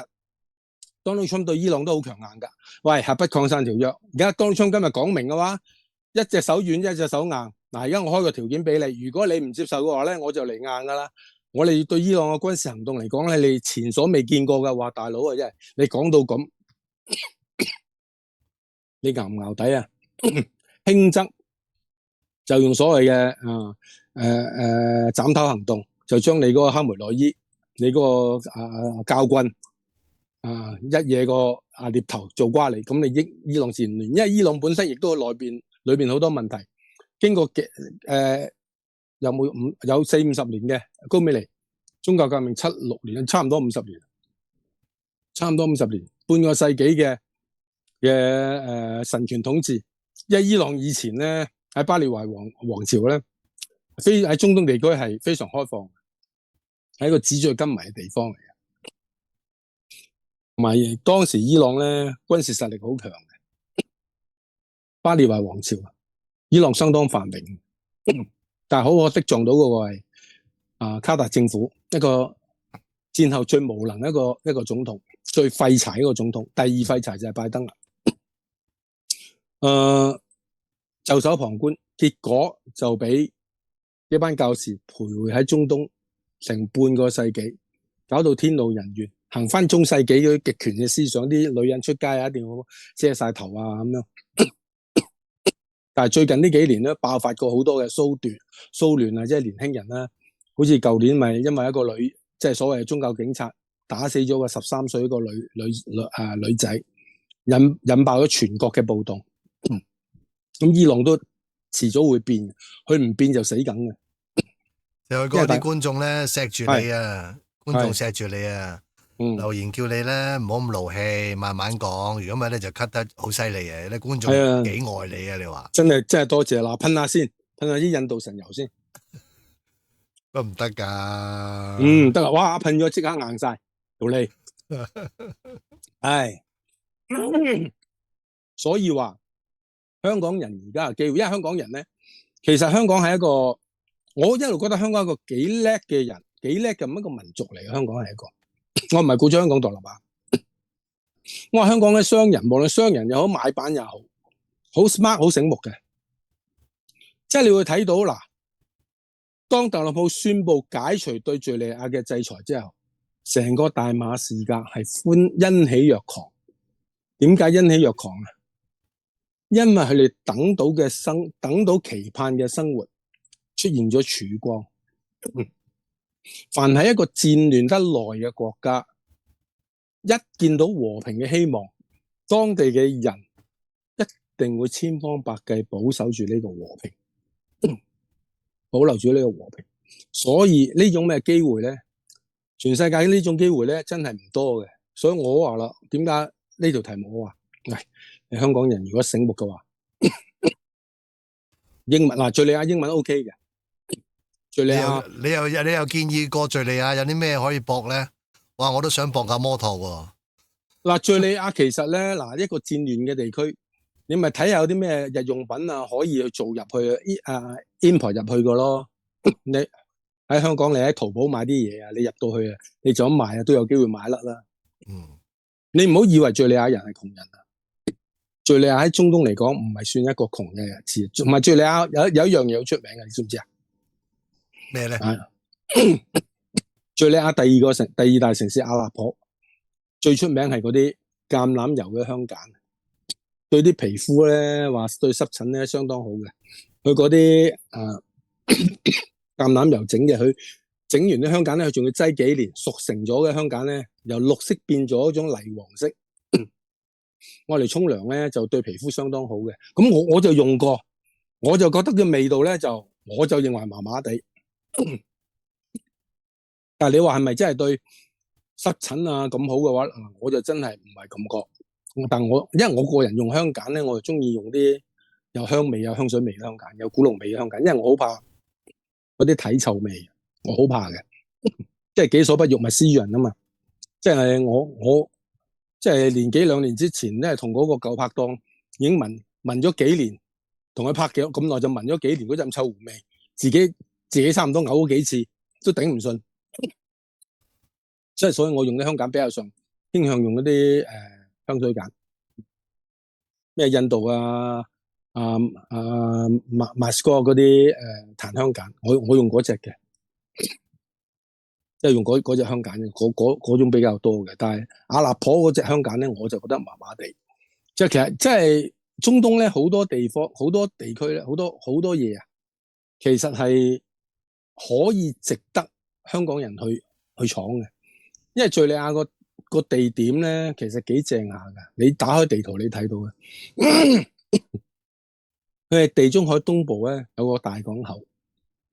Donald Trump 對伊朗都好強硬噶。喂，核不擴散條約，而家 Donald Trump 今日講明嘅話，一隻手軟，一隻手硬。嗱，而家我開個條件俾你，如果你唔接受嘅話咧，我就嚟硬噶啦。我哋對伊朗嘅軍事行動嚟講咧，你前所未見過嘅。話大佬啊，真係你講到咁。你熬唔熬底啊？輕則就用所謂嘅斬頭行動，就將你嗰個黑梅內伊，你嗰個教軍一嘢個獵頭做瓜嚟，咁你伊朗自然亂，因為伊朗本身亦都裏邊好多問題，經過有40-50年嘅高美尼宗教革命76年，差唔多50年，半個世紀嘅神權統治。因為伊朗以前咧喺巴列維王朝咧，喺中東地區係非常開放，係一個紙醉金迷嘅地方嚟嘅。同埋當時伊朗咧軍事實力好強嘅，巴列維王朝，伊朗相當繁榮，但係好可惜撞到嗰個係卡達政府，一個戰後最無能一個總統，最廢柴一個總統，第2廢柴就係拜登啦。袖手旁觀，結果就俾一班教士徘徊喺中東成半個世紀，搞到天怒人怨，行翻中世紀嗰啲極權嘅思想，啲女人出街一定要遮晒頭啊咁樣。但係最近呢幾年咧，爆發過好多嘅騷亂啊，即係年輕人啦，好似舊年咪因為一個女，即係所謂宗教警察打死咗個13歲一個女仔，引爆咗全國嘅暴動。咁伊朗都遲早會變，佢唔變就死梗嘅。有嗰啲觀眾咧錫住你啊，觀眾錫住你啊，留言叫你咧唔好咁勞氣，慢慢講。如果唔係咧就 cut 得好犀利啊！啲觀眾幾愛你啊！你話真係多謝啦，噴下先，噴下啲印度神油先。都唔得噶。得啦，哇！噴咗即刻硬晒條脷。唉，所以話香港人而家嘅機會，因為香港人咧，其實香港係一個，我一路覺得香港係一個幾叻嘅人，幾叻嘅一個民族嚟嘅。香港係一個，我唔係鼓吹香港獨立啊。我話香港嘅商人，無論商人又好，買辦又好，好 smart， 好醒目嘅。即係你會睇到嗱，當特朗普宣布解除對敘利亞嘅制裁之後，成個大馬士革係欣喜若狂。點解欣喜若狂啊？因為佢哋等到期盼嘅生活出現咗曙光。凡係一個戰亂得耐嘅國家，一見到和平嘅希望，當地嘅人一定會千方百計保守住呢個和平，保留住呢個和平。所以呢種咩機會咧？全世界呢種機會咧，真係唔多嘅。所以我話啦，點解呢條題目我話，喂，你香港人如果醒目嘅話，英文嗱，敘利亞英文 OK 嘅。敘利亞，你又建議過敘利亞有啲咩可以搏咧？哇，我都想搏架摩托喎。嗱，敘利亞其實咧，嗱，一個戰亂嘅地區，你咪睇下有啲咩日用品啊可以去做入去import 入去嘅咯。你喺香港，你喺淘寶買啲嘢啊，你入到去啊，你就咁賣啊，都有機會買甩啦。你唔好以為敘利亞人係窮人啊！敘利亞喺中東嚟講，唔係算一個窮嘅字，同埋敘利亞有一樣嘢好出名嘅，你知唔知啊？咩咧？敘利亞第二大城市阿勒頗，最出名係嗰啲橄欖油嘅香鹼，對啲皮膚咧，話對濕疹咧相當好嘅。佢嗰啲橄欖油整嘅，佢整完啲香鹼咧，佢仲要擠幾年，熟成咗嘅香鹼咧，由綠色變咗一種泥黃色。我嚟沖涼咧，就對皮膚相當好嘅。咁我就用過，我就覺得個味道咧我就認為麻麻地。但係你話係咪真係對濕疹啊咁好嘅話，我就真係唔係咁覺。但因為我個人用香鹼咧，我就中意用啲有香味、有香水味嘅香鹼，有古龍味嘅香鹼，因為我好怕嗰啲體臭味，我好怕嘅。即係己所不欲，勿施於人啊嘛。即係我即係年幾兩年之前咧，同嗰個舊拍檔已經聞咗幾年，同佢拍嘅咁耐就聞咗幾年嗰陣臭狐味，自己差唔多嘔咗幾次都頂唔順。所以我用啲香鹼比較傾向用嗰啲香水鹼，咩印度Mascot 嗰啲檀香鹼，我用嗰隻嘅，即係用嗰隻香鹼嘅，嗰種比較多嘅。但係阿勒頗嗰隻香鹼咧，我就覺得麻麻地。即係其實即係中東咧，好多地方、好多地區咧，好多嘢啊，其實係可以值得香港人去闖嘅。因為敘利亞個地點咧，其實幾正下噶。你打開地圖你睇到嘅，佢係地中海東部咧，有個大港口。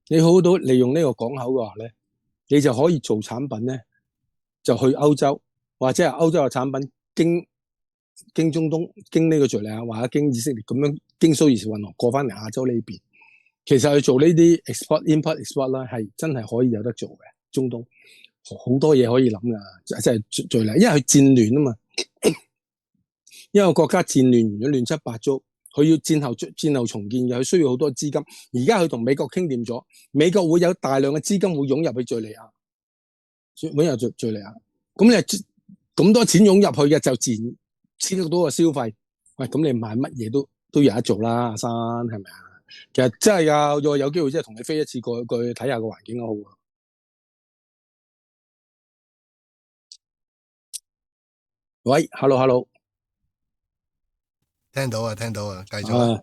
你好到利用呢個港口嘅話咧，你就可以做產品咧，就去歐洲，或者係歐洲嘅產品經中東、經呢個敘利亞或者經以色列咁樣經蘇伊士運河過翻嚟亞洲呢邊。其實去做呢啲 import-export 啦，係真係可以有得做嘅。中東好多嘢可以諗噶，即係敘利亞，因為佢戰亂啊嘛，因為國家戰亂完咗亂七八糟，佢要戰後重建嘅，佢需要好多資金。而家佢同美國傾掂咗，美國會有大量嘅資金會湧入去敘利亞，敘利亞。咁你咁多錢湧入去嘅，就自然刺激到個消費。喂，咁你買乜嘢都有得做啦，阿生係咪啊？其實真係噶，有機會真係同你飛一次過去睇下個環境好啊。喂 ，hello， 聽到啊，繼續啊。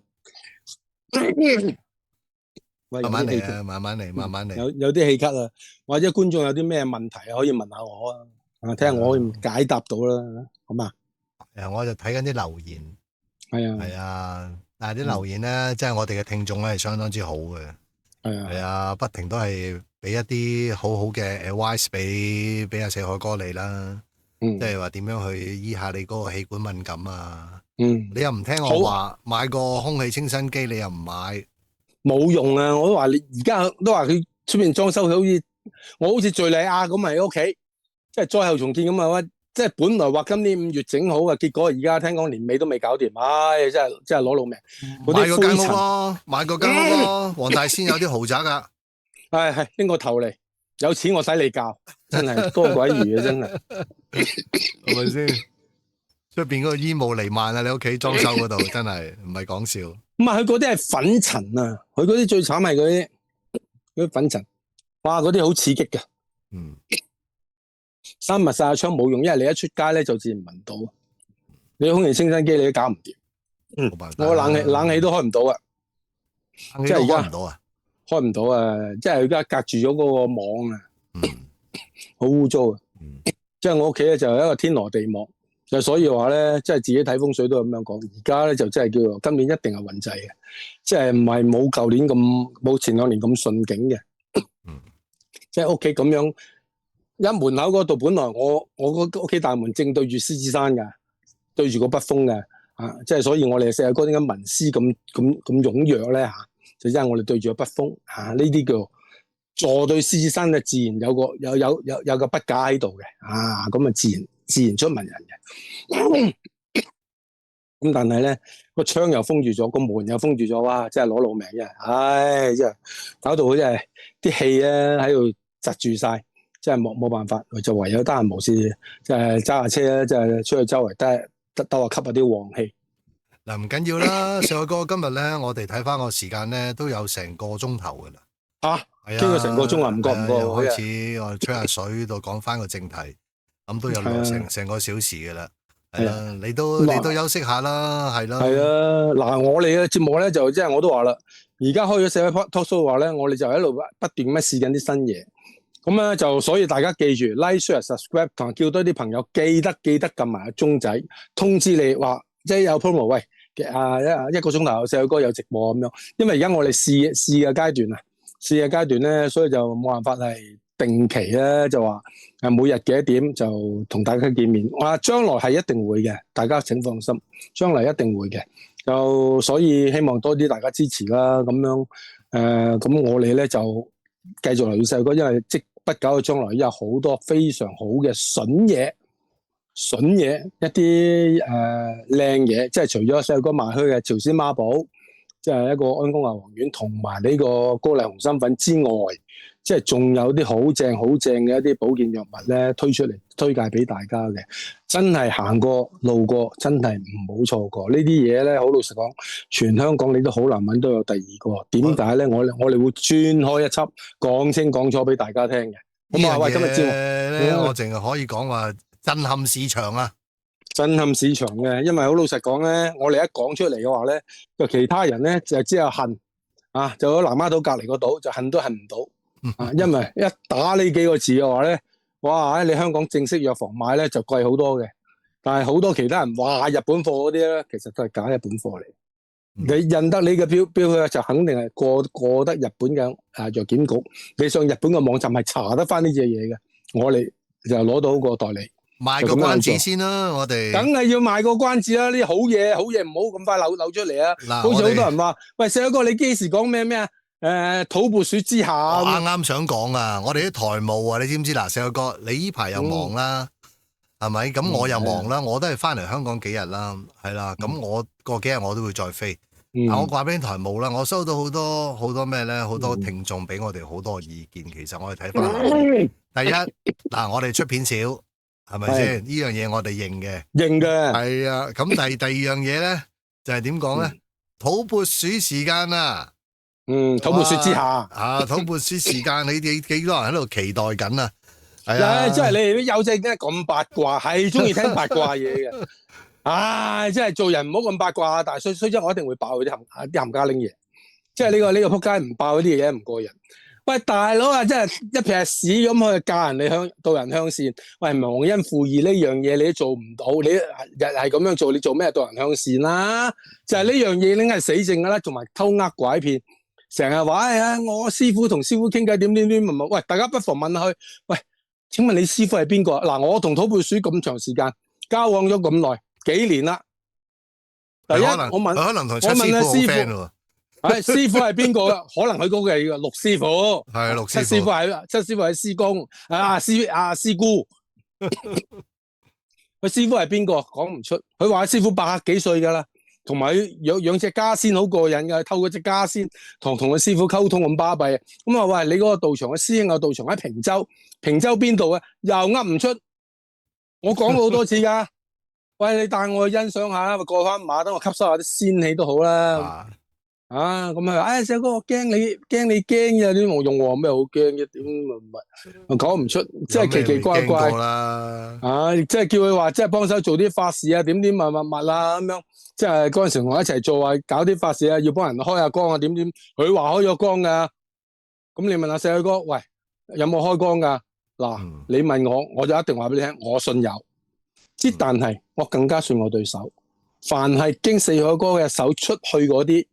慢慢嚟啊，慢慢嚟。有啲氣咳啊，或者觀眾有啲咩問題可以問下我啊。睇下我可以解答到啦，好嘛？我就睇緊啲留言，係啊，但係啲留言咧，即係我哋嘅聽眾咧係相當之好嘅，係啊，不停都係俾一啲好好嘅 advice 俾阿四海哥你啦，即係話點樣去醫下你嗰個氣管敏感啊，你又唔聽我話買個空氣清新機，你又唔買，冇用啊！我都話你而家都話佢出面裝修，佢好似我好似敘利亞咁喺屋企，即係災後重建咁啊！即係本來話今年5月整好嘅，結果而家聽講年尾都未搞掂，唉，真係攞老命。買個間屋咯，買個間屋咯，黃大仙有啲豪宅噶。係拎個頭嚟，有錢我使你教，真係多鬼餘啊！真係，係咪先？出邊嗰個煙霧彌漫啊！你屋企裝修嗰度真係唔係講笑。唔係佢嗰啲係粉塵啊，佢嗰啲最慘係嗰啲粉塵，哇！嗰啲好刺激㗎。閂密晒窗冇用，因為你一出街咧就自然聞到。你空氣清新機你都搞唔掂。我冷氣都開唔到啊！冷氣都開唔到啊！開唔到啊！即係而家隔住咗嗰個網啊，好污糟啊！即係我屋企咧就係一個天羅地網，就所以話咧，即係自己睇風水都咁樣講。而家咧就真係叫做今年一定係運滯嘅，即係唔係冇舊年咁冇前2年咁順景嘅。即係屋企咁樣。一門口嗰度，本來我個屋企大門正對住獅子山㗎，對住個北風㗎，即係所以我哋四海哥點解文思咁踴躍咧嚇？就因為我哋對住個北風呢啲叫坐對獅子山嘅，自然有個筆架喺度嘅，咁啊自然出文人嘅。咁但係咧個窗又封住咗，個門又封住咗，哇！真係攞老命嘅，唉！真係搞到真係啲氣咧喺度窒住晒。即係冇辦法，就唯有得閒無事，即係揸下車咧，即係出去周圍兜下吸下啲旺氣。嗱，唔緊要啦，四海哥今日咧，我哋睇翻個時間咧，都有成個鐘頭噶啦。係啊，傾咗成個鐘啊，唔覺唔覺。開始我哋吹下水，到講翻個正題，咁都有成個小時噶啦。係啊，你都休息下啦，係啦。係啊，嗱，我哋嘅節目咧就即係我都話啦，而家開咗四海 talk show 話咧，我哋就喺度不斷咁試緊啲新嘢。咁咧就所以大家記住 like share subscribe 同埋叫多啲朋友記得撳埋個鐘仔通知你話即係有 promo 喂一個鐘頭四海哥有直播咁樣，因為而家我哋試嘅階段咧，所以就冇辦法係定期咧就話每日幾多點就同大家見面。將來係一定會嘅，大家請放心，將來一定會嘅。就所以希望多啲大家支持啦，咁樣咁我哋咧就繼續留意四海哥，因為不久嘅將來有好多非常好嘅筍嘢，一啲靚嘢，即係除咗四海哥賣墟嘅朝鮮孖寶，即係一個安宮牛黃丸同埋呢個高麗紅心粉之外，即係仲有啲好正嘅一啲保健藥物咧推出嚟推介俾大家嘅，真係行過路過真係唔好錯過呢啲嘢咧。好老實講，全香港你都好難揾到有第二個。點解咧？我哋會專開一輯講清講楚俾大家聽嘅。咁啊，喂，今日節目咧，我淨係可以講話震撼市場啊！震撼市場嘅，因為好老實講咧，我哋一講出嚟嘅話咧，就其他人咧就只有恨就喺南丫島隔離個島就恨都恨唔到。因為一打呢幾個字嘅話咧，哇！你香港正式藥房買咧就貴好多嘅，但係好多其他人話日本貨嗰啲咧，其實都係假日本貨嚟。你印得你嘅標就肯定係過得日本嘅藥檢局，你上日本嘅網站係查得翻呢隻嘢嘅，我哋就攞到個代理。賣個關子先啦，我哋梗係要賣個關子啦！呢啲好嘢唔好咁快扭出嚟啊！好似好多人話，喂，四海哥你幾時講咩啊？土撥鼠之下，我啱想講啊！我哋啲台務啊，你知唔知嗱？四海哥，你呢排又忙啦，係咪？咁我又忙啦，我都係翻嚟香港幾日啦，係啦。咁我過幾日我都會再飛。我話俾你台務啦，我收到好多咩咧？好多聽眾俾我哋好多意見。其實我哋睇翻，第一嗱，我哋出片少，係咪先？呢樣嘢我哋認嘅，係啊。咁第二樣嘢咧，就係點講咧？土撥鼠時間啊！土撥鼠之下土撥鼠時間，你哋幾多人喺度期待緊啊？係啊，即係你哋啲友仔點解咁八卦，係中意聽八卦嘢嘅。唉，即係做人唔好咁八卦，但係雖則我一定會爆佢啲冚家拎嘢。即係呢個仆街唔爆嗰啲嘢唔過人。喂，大佬啊，真係一撇屎咁去教人哋導人向善。喂，忘恩負義呢樣嘢你都做唔到，你日係咁樣做，你做咩導人向善啦？就係呢樣嘢，你係死剩噶啦，同埋偷呃拐騙，成日話我師傅同師傅傾偈點點點，喂，大家不妨問下佢，喂，請問你師傅係邊個？嗱，我同土撥鼠咁長時間交往咗咁耐，幾年啦。第一，我問七師傅好 friend 喎。師傅係邊個？可能佢嗰個係陸師傅，係陸師傅。七師傅係師公，師姑。佢師傅係邊個？講唔出。佢話師傅100幾歲噶啦，同埋養隻家仙好過癮噶，透過隻家仙同佢師傅溝通咁巴閉。咁啊，喂，你嗰個道場嘅師兄有道場喺平洲，平洲邊度啊？又噏唔出。我講過好多次噶。喂，你帶我去欣賞下，過翻馬，等我吸收下啲仙氣都好啦。咁啊，細哥，我驚你驚嘅，啲冇用喎，咩好驚嘅？點唔講唔出，即係奇奇怪怪啦。即係叫佢話，即係幫手做啲法事啊，點乜啦咁樣。即係嗰陣時我一齊做啊，搞啲法事啊，要幫人開下光啊，點。佢話開咗光噶，咁你問下細哥，喂，有冇開光噶？嗱，你問我就一定話俾你聽，我信有。但係我更加信我對手，凡係經四海哥嘅手出去嗰啲，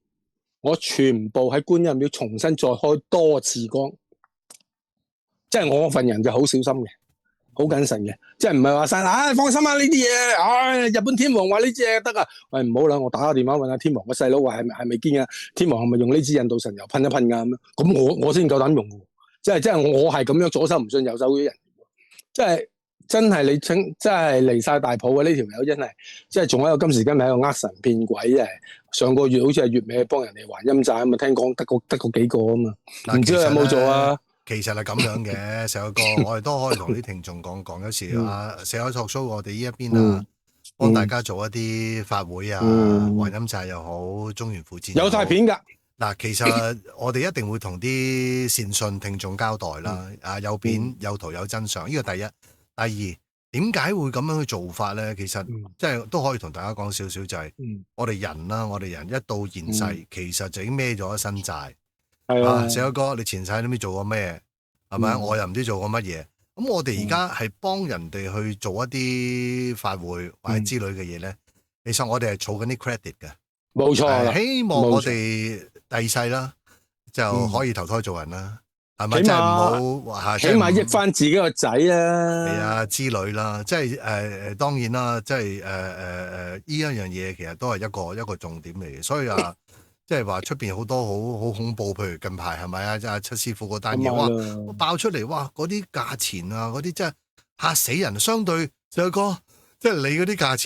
我全部喺觀音廟重新再開多次光，即係我份人就好小心嘅，好謹慎嘅，即係唔係話晒，放心啊呢啲嘢，日本天王話呢隻嘢得啊，喂唔好啦，我打個電話問下天王個細佬話係咪堅啊？天王係咪用呢支印度神油噴一噴噶咁樣？咁我先夠膽用嘅，即係我係咁樣左手唔信右手嗰啲人，即係。真係你真係離晒大譜啊！呢條友真係，即係仲喺度今時今日喺度呃神騙鬼嘅。上個月好似係月尾幫人哋還陰債咁啊，聽講得個幾個啊嘛，唔知佢有冇做啊？其實係咁樣嘅，石海哥，我哋都可以同啲聽眾講，有時石海托蘇我哋呢一邊幫大家做一啲法會啊，還陰債又好，中元附薦有晒片㗎。嗱，其實我哋一定會同啲善信聽眾交代啦，有片有圖有真相，呢個第一。第二，點解會咁樣去做法咧？其實即係都可以同大家講少少，就係我哋人啦，我哋人一到現世，其實就已經孭咗一身債。係啊，石海哥，你前世都唔知做過咩，係咪？我又唔知做過乜嘢。咁我哋而家係幫人哋去做一啲法會或者之類嘅嘢咧，其實我哋係儲緊啲 credit 嘅。冇錯，希望我哋第二世啦就可以投胎做人啦。係咪？即係唔好，起碼益翻自己個仔啊！係啊，之類啦，即係當然啦，即係呢一樣嘢其實都係一個重點嚟嘅，所以即係話出邊好多好恐怖，譬如近排係咪啊？七師傅嗰單嘢，哇爆出嚟，哇嗰啲價錢啊，嗰啲真係嚇死人。相對石海哥，即係你嗰啲價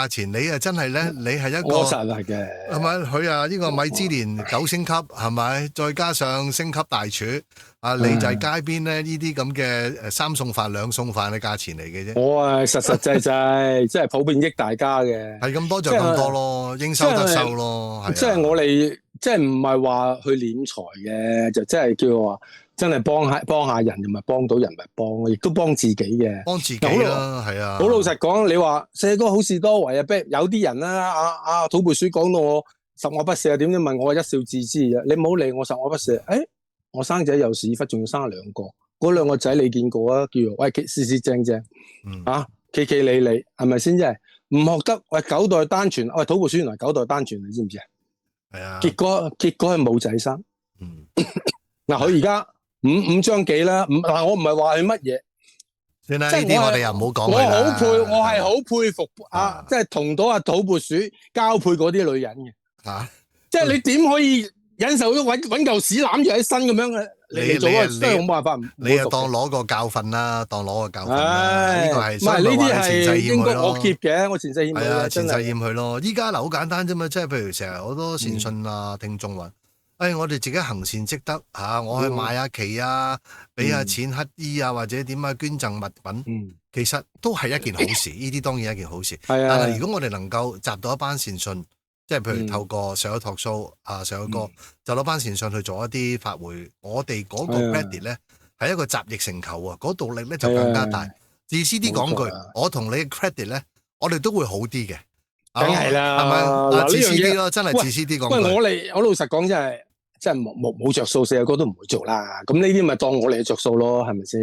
錢，你啊真係咧，你係一個我實係嘅，係咪？佢啊呢個米芝蓮9星級係咪？再加上星級大廚。你就係街邊咧呢啲咁嘅3餸飯2餸飯嘅價錢嚟嘅啫。我實際，即係普遍益大家嘅。係咁多就咁多咯，應收得收咯。即係我哋即係唔係話去斂財嘅，就即係叫話真係幫下人，又咪幫到人咪幫，亦都幫自己嘅。幫自己啦，係啊。好老實講，你話細哥好事多為啊，有啲人啦，土撥鼠講到我十惡不赦啊，點知問我一笑置之嘅，你唔好理我十惡不赦，我生仔有屎忽，仲要生2個，嗰2個仔你見過啊？叫做喂，四正，企理，係咪先？真係唔學得喂，9代單傳，喂土撥鼠原來9代單傳，你知唔知啊？係啊。結果係冇仔生。嗱，佢而家五張幾啦？嗱，我唔係話佢乜嘢，算啦，呢啲我哋又唔好講佢啦。我係好佩服即係同到土撥鼠交配嗰啲女人嘅。即係你點可以？忍受咗揾嚿屎攬住喺身咁樣嘅，你做啊，真係冇辦法。你又當攞個教訓啦，當攞個教訓啦。呢個係唔係呢啲係應該我劫嘅，我前世欠佢。係啊，前世欠佢咯。依家嗱好簡單啫嘛，即係譬如成日好多善信啊、聽眾話，我哋自己行善積德嚇，我去買下旗啊，俾下錢乞衣啊，或者點啊，捐贈物品，其實都係一件好事。呢啲當然係一件好事。係啊。但係如果我哋能夠集到一班善信，即係譬如透過石海托蘇石海哥就攞班善信去做一啲法會，我哋嗰個 credit 咧係一個集腋成裘啊，嗰動力咧就更加大。自私啲講句，我同你嘅 credit 咧，我哋都會好啲嘅。梗係啦，係咪？自私啲咯，真係自私啲講句。我老實講，真係即係冇着數，四阿哥都唔會做啦。咁呢啲咪當我哋嘅着數咯，係咪先？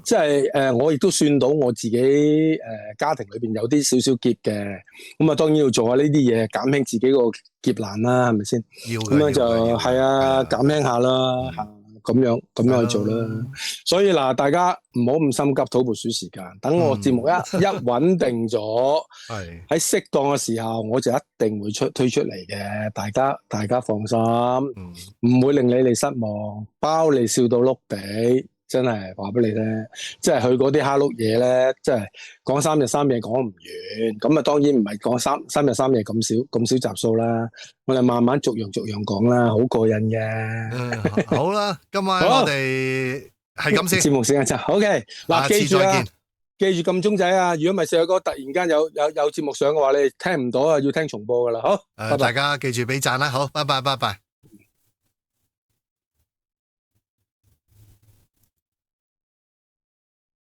即係我亦都算到我自己家庭裏邊有啲少少劫嘅，咁啊當然要做下呢啲嘢，減輕自己個劫難啦，係咪先？咁樣就係啊，減輕下啦嚇。咁樣去做啦，所以嗱，大家唔好咁心急討部鼠時間，等我節目一穩定咗，喺適當嘅時候，我就一定會推出嚟嘅，大家放心，唔會令你哋失望，包你笑到碌地，真係話俾你聽，即係佢嗰啲蝦碌嘢咧，即係講3日3夜講唔完，咁啊當然唔係講三日3夜咁少集數啦，我哋慢慢逐樣講啦，好過癮嘅。好啦，今晚我哋係咁先。節目時間就 OK， 嗱，記住啊，記住撳鐘仔啊！如果唔係四阿哥突然間有節目上嘅話，你聽唔到啊，要聽重播噶啦。好，大家記住俾讚啦，好，拜拜。